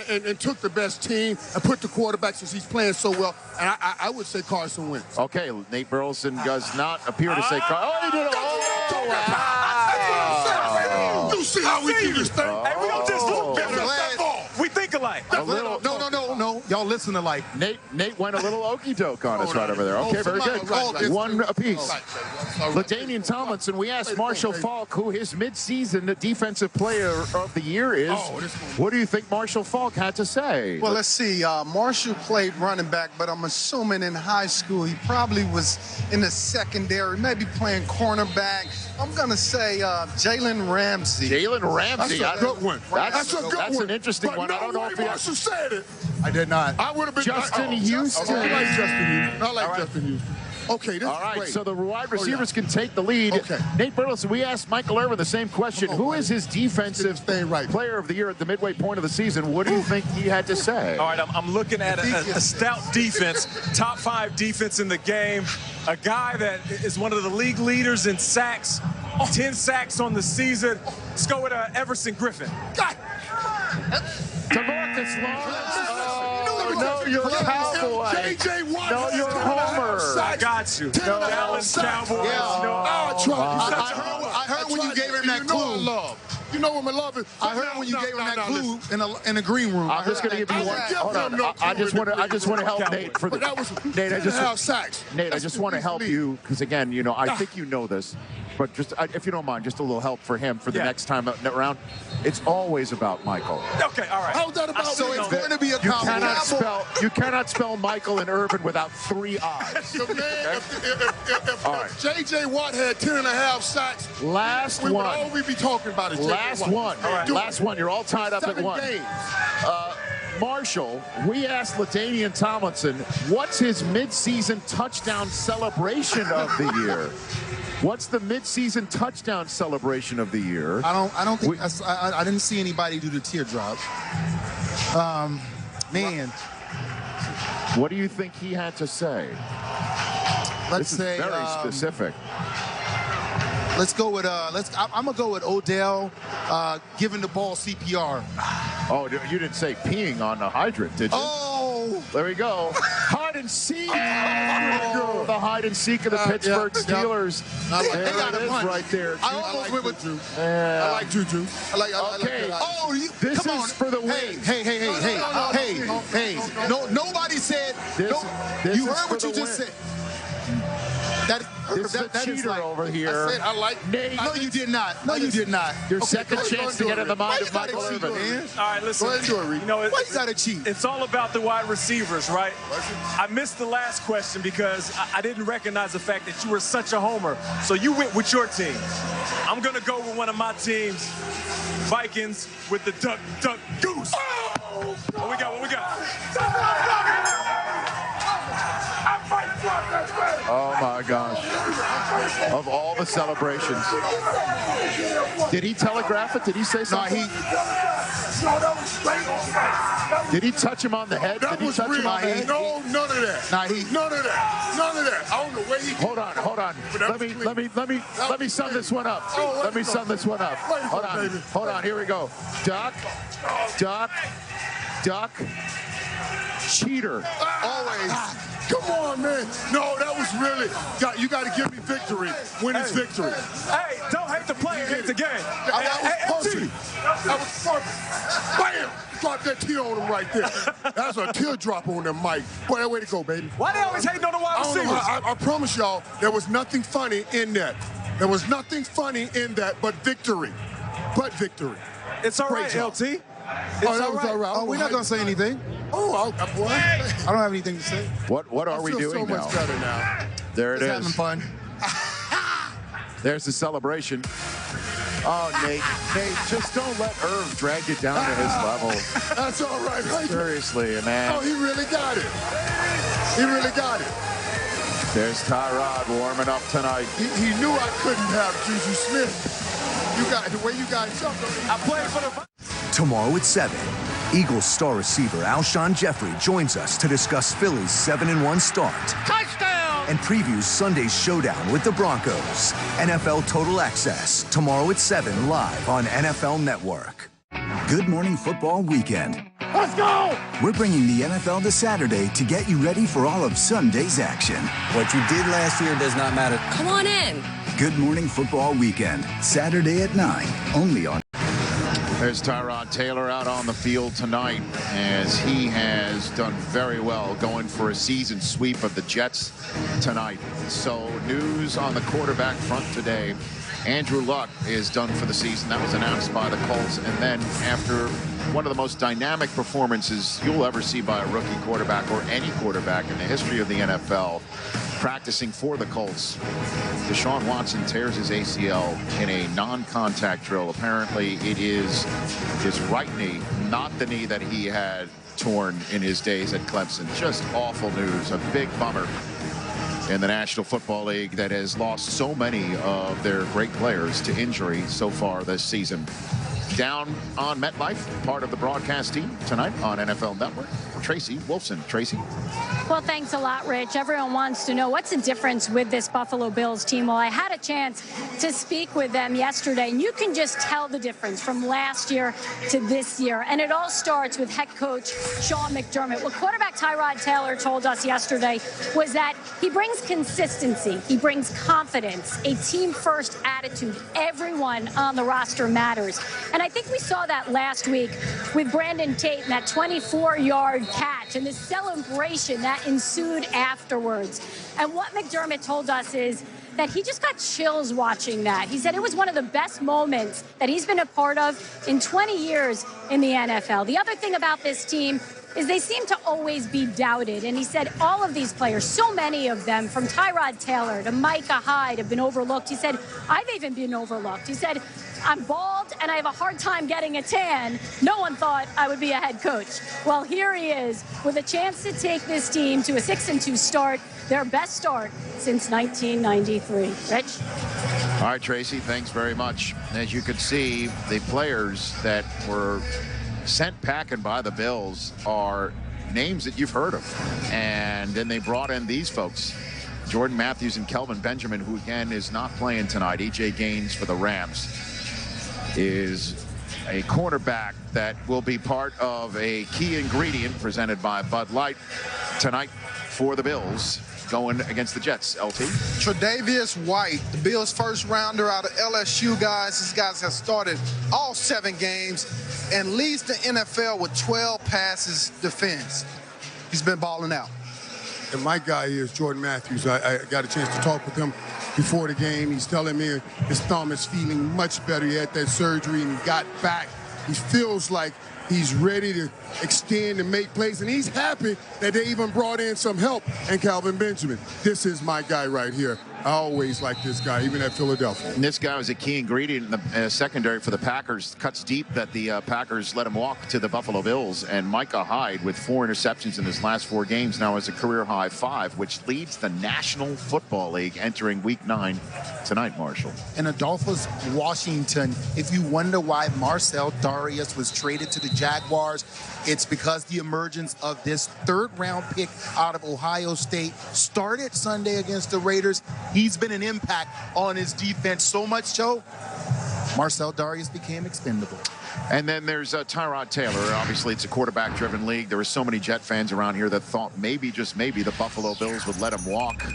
and took the best team and put the quarterback since he's playing so well, and I would say Carson Wentz. Okay, Nate Burleson does not appear to say Carson. Oh, he did it. Oh, you see how we do this thing? Hey, we don't just look different. We think alike. No. Y'all listen to like Nate went a little okey doke on us right over there. Okay, very good. One apiece. LaDainian Tomlinson, we asked Marshall Faulk who his midseason defensive player of the year is. What do you think Marshall Faulk had to say? Well, let's see. Marshall played running back, but I'm assuming in high school he probably was in the secondary, maybe playing cornerback. I'm going to say Jalen Ramsey. Jalen Ramsey. That's a good one. That's a good one. That's an interesting one. I don't know if Marshall said it. I did not. I would have been Justin Houston. I like Justin Houston. I like Justin Houston. Okay, this all right, is great. so the wide receivers can take the lead. Okay. Nate Burleson, we asked Michael Irvin the same question. Who is his defensive player of the year at the midway point of the season? What do you think he had to say? All right, I'm looking at a stout defense, top 5 defense in the game, a guy that is one of the league leaders in sacks, 10 sacks on the season. Let's go with Everson Griffin. DeMarcus Lawrence. No, you're a Cowboy. J.J. Watt. No, you're a Homer. I got you. No, Dallas Cowboys. I heard when you gave him that clue. You know what my love is? I heard when you gave him that clue in the green room. I'm just going to give you one. Hold on. I just want to help Nate for the. Nate, I just want to help you because again, you know, I think you know this, but just if you don't mind, just a little help for him for the next time around. It's always about Michael. Okay, all right. How's that about so it's going to be a you cannot spell Michael and Irvin without 3 I's. So man, if J.J. Watt had 10.5 sacks, last we one. would always be talking about it. Last one. All right. Last one. You're all tied up at 1. Marshall, we asked LaDainian Tomlinson, what's his midseason touchdown celebration of the year? What's the midseason touchdown celebration of the year? I don't think I didn't see anybody do the teardrop. Man. What do you think he had to say? Let's say very specific. Let's go with I'm gonna go with Odell giving the ball CPR. Oh, you didn't say peeing on the hydrant, did you? Oh, there we go. Hide and seek. Oh, the hide and seek of the Pittsburgh Steelers. They got it right there. I almost went with Juju. I like Juju. Okay. This is for the win. Hey. No, nobody said. You heard what you just said. This is a cheater over here. I said I like Nate. No, you did not. No, you did not. Your second chance to get in the mind of Michael Irvin. All right, listen. You know, why you gotta cheat? It's all about the wide receivers, right? I missed the last question because I didn't recognize the fact that you were such a homer. So you went with your team. I'm gonna go with one of my teams, Vikings, with the duck goose. Oh! What we got? Oh my gosh. Of all the celebrations. Did he telegraph it? Did he say something? Did he touch him on the head? That was real. No, none of that. None of that. I don't know where he. Hold on. Let me sum this one up. Hold on. Here we go. Duck. Cheater. Always. Come on, man. No, that was really. You got to give me victory when it's victory. Hey, don't hate the player, hate the game. That was perfect. That was perfect. Bam! Drop that tear on him right there. That's a teardrop on them, Mike. Boy, way to go, baby. Why they always hating on the wide receivers? I promise y'all, there was nothing funny in that. There was nothing funny in that but victory. It's all right, LT. That was all right. Oh, we're not gonna say anything. Boy. I don't have anything to say. What are we doing now? I feel so much better now. There it is. Having fun. There's the celebration. Oh, Nate, just don't let Irv drag you down to his level. That's all right, right? Seriously, man. Oh, he really got it. There's Tyrod warming up tonight. He knew I couldn't have Juju Smith. The way you guys jumped on him. I played for the... Tomorrow at 7, Eagles star receiver Alshon Jeffrey joins us to discuss Philly's 7-1 start. Touchdown! And previews Sunday's showdown with the Broncos. NFL Total Access, tomorrow at 7, live on NFL Network. Good Morning Football Weekend. Let's go! We're bringing the NFL to Saturday to get you ready for all of Sunday's action. What you did last year does not matter. Come on in. Good Morning Football Weekend, Saturday at 9, only on There's Tyrod Taylor out on the field tonight, as he has done very well going for a season sweep of the Jets tonight. So news on the quarterback front today. Andrew Luck is done for the season. That was announced by the Colts. And then after one of the most dynamic performances you'll ever see by a rookie quarterback or any quarterback in the history of the NFL, practicing for the Colts, Deshaun Watson tears his ACL in a non-contact drill. Apparently it is his right knee, not the knee that he had torn in his days at Clemson. Just awful news, a big bummer in the National Football League that has lost so many of their great players to injury so far this season. Down on MetLife, part of the broadcast team tonight on NFL Network, Tracy Wolfson. Tracy? Well, thanks a lot, Rich. Everyone wants to know what's the difference with this Buffalo Bills team. Well, I had a chance to speak with them yesterday, and you can just tell the difference from last year to this year. And it all starts with head coach Sean McDermott. What quarterback Tyrod Taylor told us yesterday was that he brings consistency, he brings confidence, a team-first attitude. Everyone on the roster matters. And I think we saw that last week with Brandon Tate and that 24-yard catch and the celebration that ensued afterwards. And what McDermott told us is that he just got chills watching that. He said it was one of the best moments that he's been a part of in 20 years in the NFL. The other thing about this team is they seem to always be doubted. And he said all of these players, so many of them, from Tyrod Taylor to Micah Hyde, have been overlooked. He said, I've even been overlooked. He said, I'm bald and I have a hard time getting a tan. No one thought I would be a head coach. Well, here he is with a chance to take this team to a 6-2 start, their best start since 1993. Rich? All right, Tracy, thanks very much. As you can see, the players that were sent packing by the Bills are names that you've heard of. And then they brought in these folks, Jordan Matthews and Kelvin Benjamin, who again is not playing tonight. E.J. Gaines for the Rams is a cornerback that will be part of a key ingredient presented by Bud Light tonight for the Bills going against the Jets. LT? Tre'Davious White, the Bills' first rounder out of LSU, guys. These guys have started all 7 games and leads the NFL with 12 passes defense. He's been balling out. And my guy is Jordan Matthews. I got a chance to talk with him before the game. He's telling me his thumb is feeling much better. He had that surgery and he got back. He feels like he's ready to extend and make plays, and he's happy that they even brought in some help and Kelvin Benjamin. This is my guy right here. I always like this guy, even at Philadelphia. And this guy was a key ingredient in the secondary for the Packers. Cuts deep that the Packers let him walk to the Buffalo Bills. And Micah Hyde, with 4 interceptions in his last 4 games, now has a career-high 5, which leads the National Football League entering Week 9 tonight, Marshall. In Adolphus, Washington, if you wonder why Marcel Darius was traded to the Jaguars, it's because the emergence of this 3rd-round pick out of Ohio State started Sunday against the Raiders. He's been an impact on his defense so much so, Marcel Darius became expendable. And then there's Tyrod Taylor. Obviously, it's a quarterback-driven league. There were so many Jet fans around here that thought maybe, just maybe, the Buffalo Bills would let him walk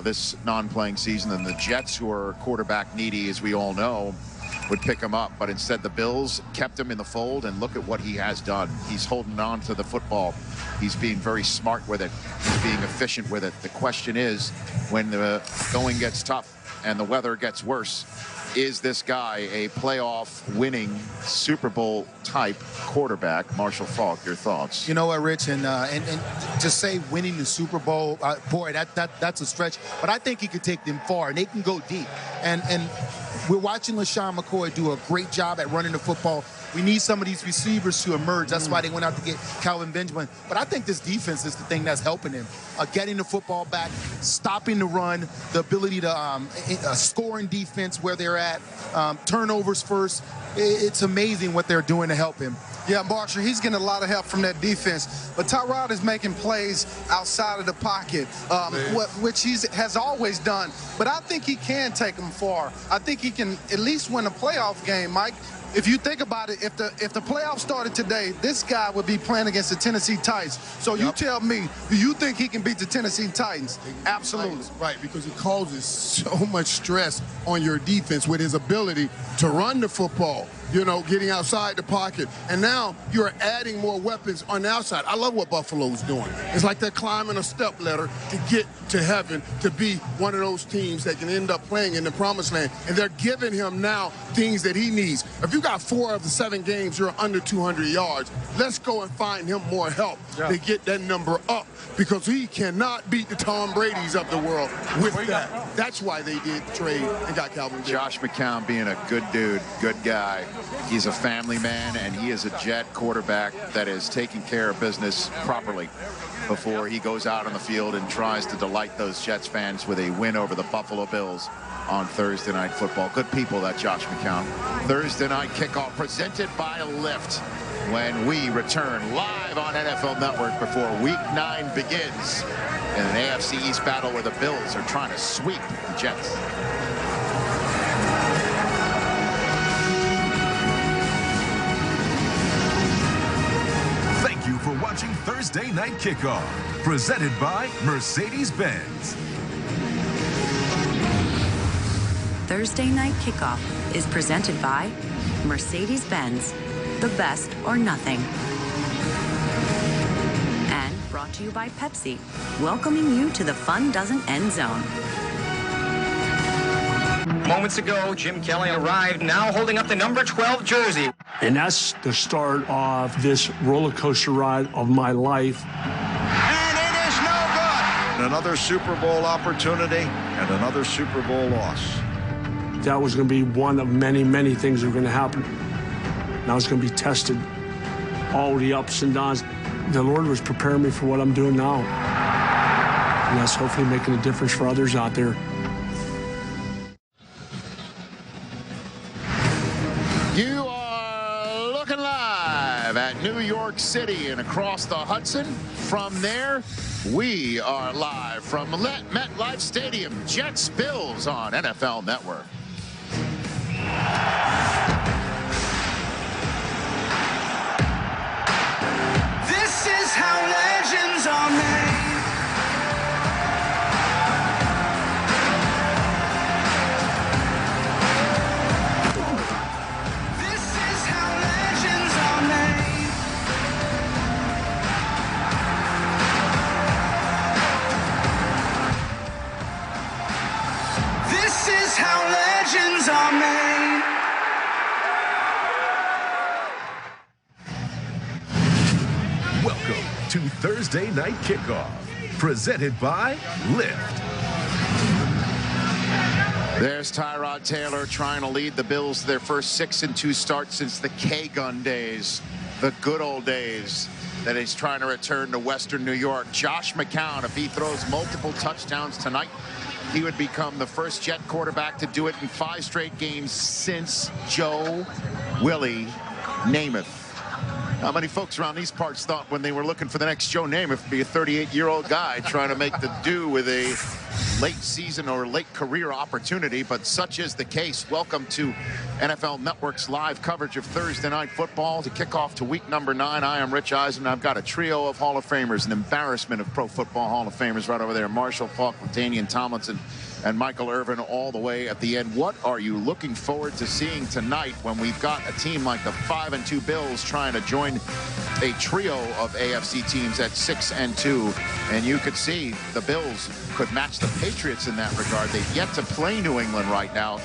this non-playing season. And the Jets, who are quarterback needy, as we all know, would pick him up. But instead, the Bills kept him in the fold, and look at what he has done. He's holding on to the football. He's being very smart with it. He's being efficient with it. The question is, when the going gets tough and the weather gets worse, is this guy a playoff winning Super Bowl type quarterback? Marshall Faulk, your thoughts? You know what, Rich, and to say winning the Super Bowl, boy, that's a stretch. But I think he could take them far, and they can go deep. And we're watching LaShawn McCoy do a great job at running the football. We need some of these receivers to emerge. That's why they went out to get Kelvin Benjamin. But I think this defense is the thing that's helping him. Getting the football back, stopping the run, the ability to scoring defense where they're at, turnovers first. It's amazing what they're doing to help him. Yeah, Marshall, he's getting a lot of help from that defense. But Tyrod is making plays outside of the pocket, which he has always done. But I think he can take them far. I think he can at least win a playoff game, Mike. If you think about it, if the playoffs started today, this guy would be playing against the Tennessee Titans. So you tell me, do you think he can beat the Tennessee Titans? Absolutely. Right, because he causes so much stress on your defense with his ability to run the football. getting outside the pocket. And now you're adding more weapons on the outside. I love what Buffalo's doing. It's like they're climbing a step ladder to get to heaven, to be one of those teams that can end up playing in the promised land. And they're giving him now things that he needs. If you got 4 of the 7 games, you're under 200 yards. Let's go and find him more help to get that number up, because he cannot beat the Tom Brady's of the world with that. That's why they did trade and got Calvin Johnson. Josh McCown being a good dude, good guy. He's a family man, and he is a Jet quarterback that is taking care of business properly before he goes out on the field and tries to delight those Jets fans with a win over the Buffalo Bills on Thursday Night Football. Good people, that Josh McCown. Thursday Night Kickoff presented by Lyft, when we return live on NFL Network before Week 9 begins in an AFC East battle where the Bills are trying to sweep the Jets. Thank you for watching Thursday Night Kickoff, presented by Mercedes-Benz. Thursday Night Kickoff is presented by Mercedes-Benz, the best or nothing. And brought to you by Pepsi, welcoming you to the fun doesn't end zone. Moments ago, Jim Kelly arrived, now holding up the number 12 jersey. And that's the start of this roller coaster ride of my life. And it is no good. Another Super Bowl opportunity and another Super Bowl loss. That was going to be one of many, many things that were going to happen. And I was going to be tested. All the ups and downs. The Lord was preparing me for what I'm doing now. And that's hopefully making a difference for others out there. You are looking live at New York City and across the Hudson. From there, we are live from MetLife Stadium. Jets Bills on NFL Network. This is how legends are made. This is how legends are made. This is how legends are made. Welcome to Thursday Night Kickoff, presented by Lyft. There's Tyrod Taylor trying to lead the Bills to their first 6-2 start since the K-Gun days, the good old days that he's trying to return to Western New York. Josh McCown, if he throws multiple touchdowns tonight, he would become the first Jet quarterback to do it in 5 straight games since Joe Willie Namath. How many folks around these parts thought when they were looking for the next Joe Namath to be a 38-year-old guy trying to make the do with a late season or late career opportunity, but such is the case. Welcome to NFL Network's live coverage of Thursday Night Football to kick off to week number 9. I am Rich Eisen. I've got a trio of Hall of Famers, an embarrassment of Pro Football Hall of Famers right over there. Marshall Faulk, LaDainian Tomlinson, and Michael Irvin all the way at the end. What are you looking forward to seeing tonight when we've got a team like the 5-2 Bills trying to join a trio of AFC teams at 6-2? And you could see the Bills could match the Patriots in that regard. They've yet to play New England right now,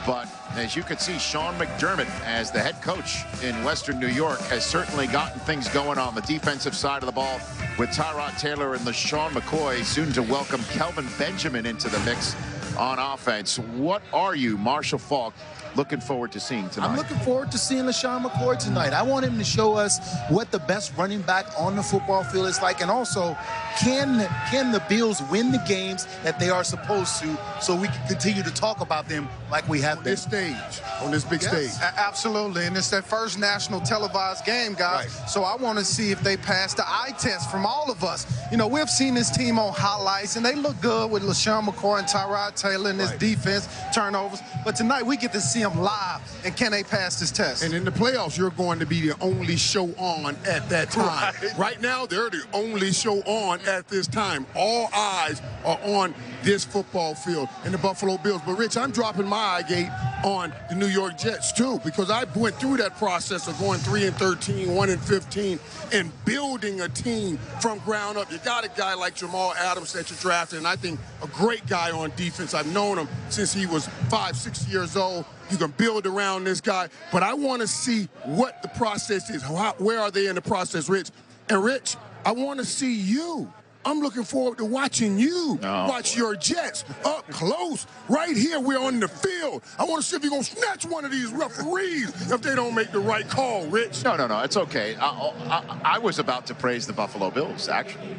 but as you could see, Sean McDermott, as the head coach in Western New York, has certainly gotten things going on the defensive side of the ball with Tyrod Taylor and LaShawn McCoy, soon to welcome Kelvin Benjamin into the mix on offense. What are you, Marshall Faulk, looking forward to seeing tonight? I'm looking forward to seeing LaShawn McCoy tonight. I want him to show us what the best running back on the football field is like, and also can the Bills win the games that they are supposed to, so we can continue to talk about them like we have on been. this stage, on this big stage. Absolutely, and it's their first national televised game, guys. Right. So I want to see if they pass the eye test from all of us. You know, we've seen this team on highlights, and they look good with LaShawn McCoy and Tyrod Taylor and this defense, turnovers. But tonight we get to see them live, and can they pass this test? And in the playoffs, you're going to be the only show on at that time. Right now, they're the only show on at this time. All eyes are on this football field and the Buffalo Bills. But, Rich, I'm dropping my eye gate on the New York Jets too, because I went through that process of going 3-13, 1-15, and building a team from ground up. You got a guy like Jamal Adams that you drafted, and I think a great guy on defense. I've known him since he was 5, 6 years old. You can build around this guy, but I want to see what the process is. Where are they in the process, Rich? And Rich, I want to see you. I'm looking forward to watching you watch your Jets up close. Right here, we're on the field. I want to see if you're going to snatch one of these referees if they don't make the right call, Rich. No, it's okay. I was about to praise the Buffalo Bills, actually.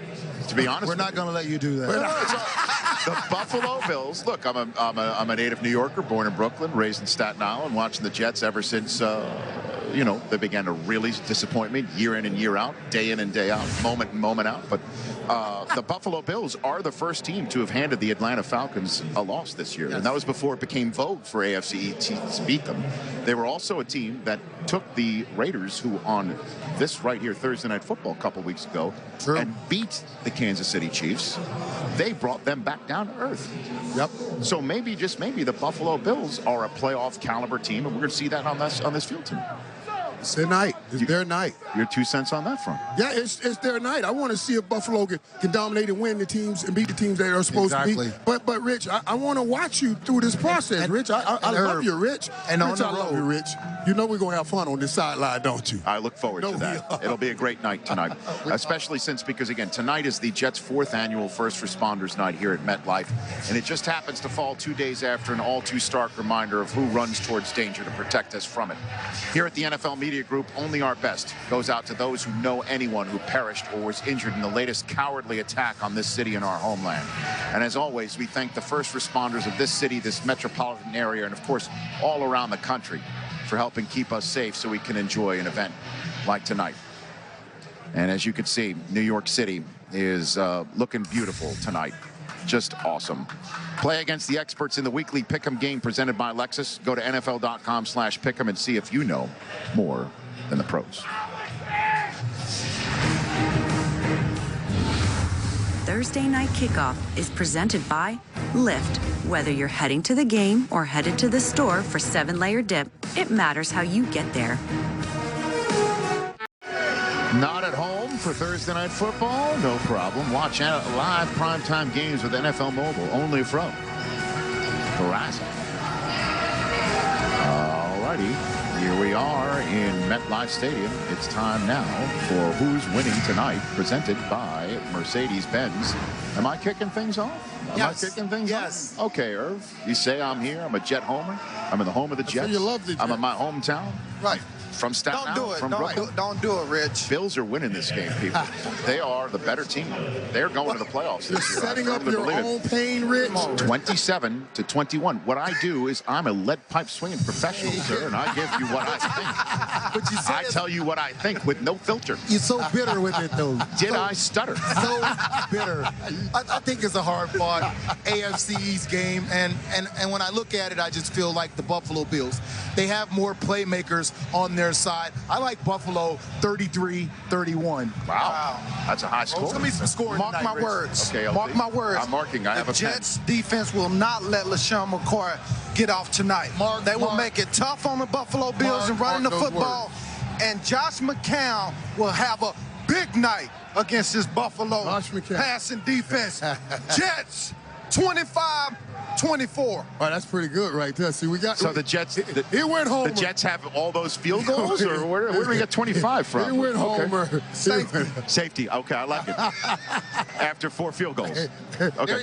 To be honest, we're not going to let you do that. The Buffalo Bills. Look, I'm a native New Yorker, born in Brooklyn, raised in Staten Island, watching the Jets ever since they began to really disappoint me year in and year out, day in and day out, moment in, moment out. But the Buffalo Bills are the first team to have handed the Atlanta Falcons a loss this year. Yes. And that was before it became vogue for AFC teams to beat them. They were also a team that took the Raiders, who on this right here Thursday Night Football a couple weeks ago, and beat the Kansas City Chiefs. They brought them back down to earth. Yep. So maybe, just maybe, the Buffalo Bills are a playoff caliber team, and we're going to see that on this field tonight. It's their night. It's their night. Your 2 cents on that front? Yeah, it's their night. I want to see if Buffalo can dominate and win the teams and beat the teams that are supposed to beat. But Rich, I want to watch you through this process, Rich. I love you, Rich. And Rich, I love you, Rich. You know we're going to have fun on this sideline, don't you? I look forward to that. It'll be a great night tonight, especially because, again, tonight is the Jets' 4th annual First Responders Night here at MetLife, and it just happens to fall 2 days after an all-too-stark reminder of who runs towards danger to protect us from it. Here at the NFL Media Group, only our best goes out to those who know anyone who perished or was injured in the latest cowardly attack on this city and our homeland. And as always, we thank the first responders of this city, this metropolitan area, and of course, all around the country for helping keep us safe so we can enjoy an event like tonight. And as you can see, New York City is looking beautiful tonight. Just awesome. Play against the experts in the weekly Pick'em game presented by Lexus. Go to NFL.com/Pick'em and see if you know more than the pros. Thursday Night Kickoff is presented by Lyft. Whether you're heading to the game or headed to the store for 7-layer dip, it matters how you get there. Not at home for Thursday Night Football? No problem. Watch live primetime games with NFL Mobile, only from Verizon. All righty. Here we are in MetLife Stadium. It's time now for Who's Winning Tonight, presented by Mercedes-Benz. Am I kicking things off? Am I kicking things off? Okay, Irv. You say I'm here. I'm a Jet homer. I'm in the home of the Jets. You love the Jets. I'm in my hometown. Right. From Staten Island, from Brooklyn. Don't do it, Rich. Bills are winning this game, people. They are the better team. They're going to the playoffs this year. You're setting up your own pain, Rich. 27-21. What I do is I'm a lead pipe swinging professional, sir, and I give you what I think. But you I tell you what I think with no filter. You're so bitter with it, though. Did I stutter? So bitter. I think it's a hard-fought AFC East game, and when I look at it, I just feel like the Buffalo Bills. They have more playmakers on their side. I like Buffalo 33-31. Wow. That's a high score. It's going to be some scoring Mark tonight, my Rich. words. Okay, Mark my words. I'm marking. I have a pen. The Jets defense will not let LaShawn McCoy get off tonight. They will make it tough on the Buffalo Bills and running the football. And Josh McCown will have a big night against this Buffalo passing defense. Jets 25-24. All right, that's pretty good right there. See, we got. So the Jets. It went home. The Jets have all those field goals, or where do we get 25 from? It went homer. Safety. Okay, I like it. After 4 field goals. Okay.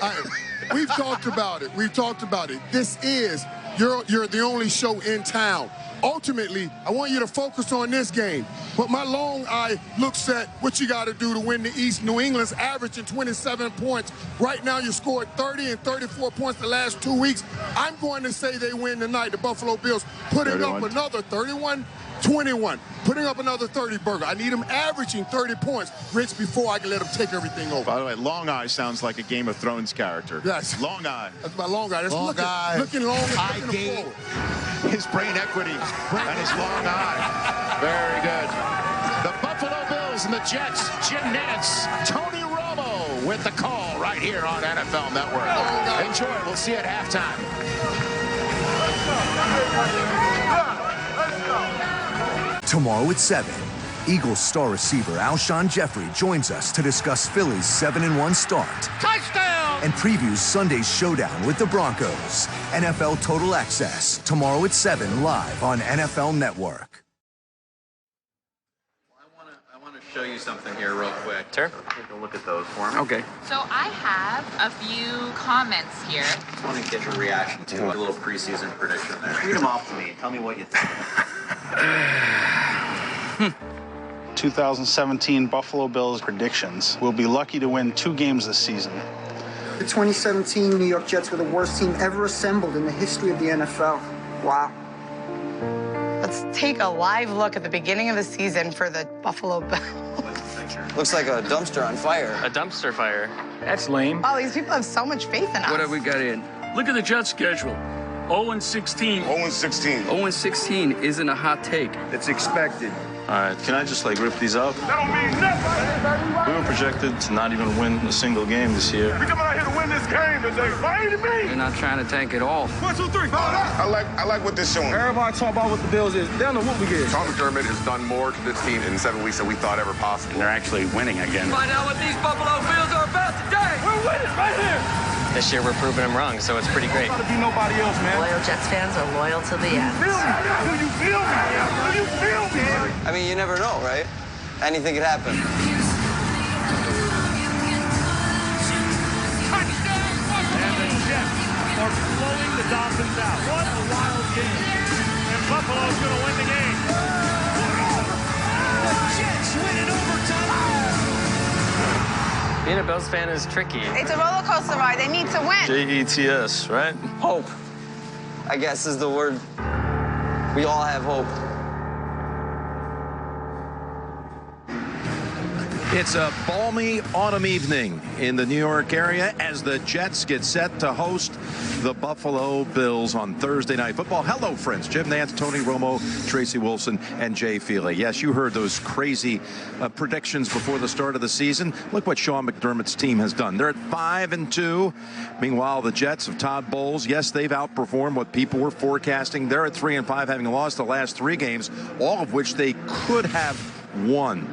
We've talked about it. We've talked about it. This is you're the only show in town. Ultimately, I want you to focus on this game. But my long eye looks at what you got to do to win the East. New England's averaging 27 points. Right now, you scored 30 and 34 points the last 2 weeks. I'm going to say they win tonight. The Buffalo Bills putting up another 31-21, putting up another 30 burger. I need them averaging 30 points, Rich, before I can let them take everything over. By the way, Long Eye sounds like a Game of Thrones character. Yes. Long Eye. That's my long eye. That's long eye. Looking long and looking forward. His brain equity and his long eye. Very good. The Buffalo Bills and the Jets. Jim Nantz, Tony Romo with the call right here on NFL Network. Enjoy. We'll see you at halftime. Tomorrow at 7, Eagles star receiver Alshon Jeffrey joins us to discuss Philly's 7-1 start. Touchdown! And previews Sunday's showdown with the Broncos. NFL Total Access, tomorrow at 7, live on NFL Network. I want to show you something here real quick. Sure. Take a look at those for me. Okay. So I have a few comments here. I want to get your reaction to a little preseason prediction there. Read them off to me. Tell me what you think. 2017 Buffalo Bills predictions. We'll be lucky to win 2 games this season. The 2017 New York Jets were the worst team ever assembled in the history of the NFL. Wow. Let's take a live look at the beginning of the season for the Buffalo Bills. Looks like a dumpster on fire. A dumpster fire. That's lame. Oh, these people have so much faith in us. What have we got in? Look at the Jets' schedule. 0-16. 0-16. 0-16 isn't a hot take. It's expected. All right, can I just like rip these up? That don't mean nothing. We were projected to not even win a single game this year. We come out here to win this game today. Why ain't me? You're not trying to tank it all. 1, 2, 3. I like what this showing. Everybody talk about what the Bills is. They don't know what we get. Sean McDermott has done more to this team in 7 weeks than we thought ever possible. They're actually winning again. Find out what these Buffalo Bills are about today. We're winning right here. This year we're proving them wrong, so it's pretty great. Not to be nobody else, man. Loyal Jets fans are loyal to the end. Do you feel me? Do you feel me? I mean, you never know, right? Anything could happen. And the Jets are blowing the Dolphins out. What a wild game. And Buffalo's going to win the game. The Jets win in overtime. Being a Bills fan is tricky. It's a roller coaster ride. They need to win. Jets, right? Hope, I guess, is the word. We all have hope. It's a balmy autumn evening in the New York area as the Jets get set to host the Buffalo Bills on Thursday Night Football. Hello, friends. Jim Nantz, Tony Romo, Tracy Wolfson, and Jay Feely. Yes, you heard those crazy predictions before the start of the season. Look what Sean McDermott's team has done. They're at 5-2. Meanwhile, the Jets of Todd Bowles, yes, they've outperformed what people were forecasting. They're at 3-5, having lost the last 3 games, all of which they could have won.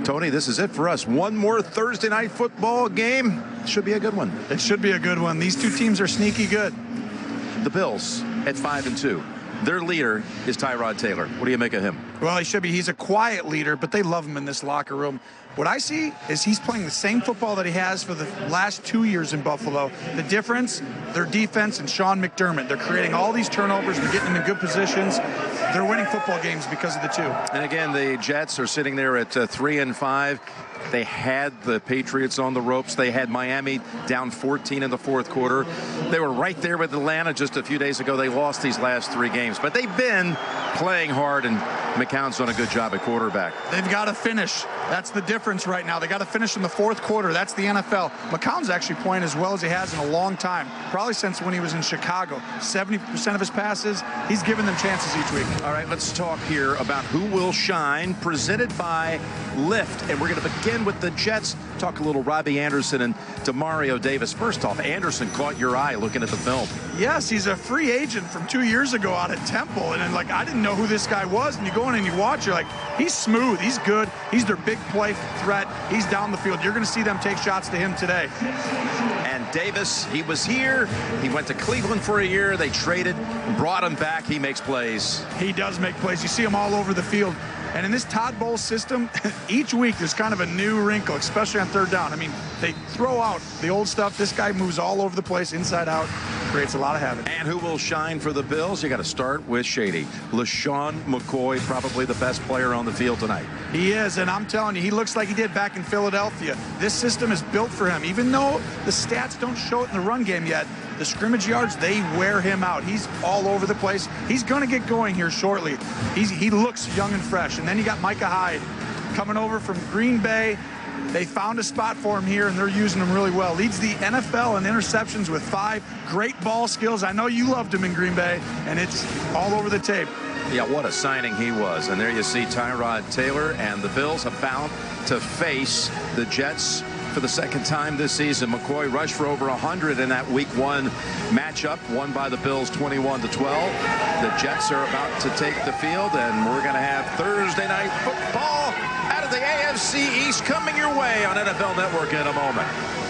Tony, this is it for us. One more Thursday night football game. Should be a good one. It should be a good one. These 2 teams are sneaky good. The Bills at 5-2. Their leader is Tyrod Taylor. What do you make of him? Well, he should be. He's a quiet leader, but they love him in this locker room. What I see is he's playing the same football that he has for the last 2 years in Buffalo. The difference, their defense and Sean McDermott. They're creating all these turnovers. They're getting them in good positions. They're winning football games because of the 2. And again, the Jets are sitting there at 3-5. They had the Patriots on the ropes. They had Miami down 14 in the fourth quarter. They were right there with Atlanta just a few days ago. They lost these last 3 games, but they've been playing hard, and McCown's done a good job at quarterback. They've got to finish. That's the difference right now. They got to finish in the fourth quarter. That's the NFL. McCown's actually playing as well as he has in a long time, probably since when he was in Chicago. 70% of his passes, he's giving them chances each week. All right, let's talk here about who will shine, presented by Lyft. And we're going to begin with the Jets. Talk a little Robbie Anderson and Demario Davis. First off, Anderson caught your eye looking at the film. Yes, he's a free agent from 2 years ago out of Temple. And then, like, I didn't know who this guy was. And you go in and you watch, you're like, he's smooth. He's good. He's their big play threat. He's down the field. You're going to see them take shots to him today. And Davis, he was here. He went to Cleveland for a year. They traded, brought him back. He makes plays. He does make plays. You see him all over the field. And in this Todd Bowles system, each week there's kind of a new wrinkle, especially on third down. I mean, they throw out the old stuff. This guy moves all over the place, inside out, creates a lot of havoc. And who will shine for the Bills? You got to start with Shady. LaShawn McCoy, probably the best player on the field tonight. He is, and I'm telling you, he looks like he did back in Philadelphia. This system is built for him. Even though the stats don't show it in the run game yet, the scrimmage yards, they wear him out. He's all over the place. He's going to get going here shortly. He looks young and fresh. And then you got Micah Hyde coming over from Green Bay. They found a spot for him here, and they're using him really well. Leads the NFL in interceptions with 5. Great ball skills. I know you loved him in Green Bay, and it's all over the tape. Yeah, what a signing he was. And there you see Tyrod Taylor, and the Bills about to face the Jets for the second time this season. McCoy rushed for over 100 in that Week 1 matchup, won by the Bills 21-12. The Jets are about to take the field, and we're going to have Thursday Night Football out of the AFC East coming your way on NFL Network in a moment.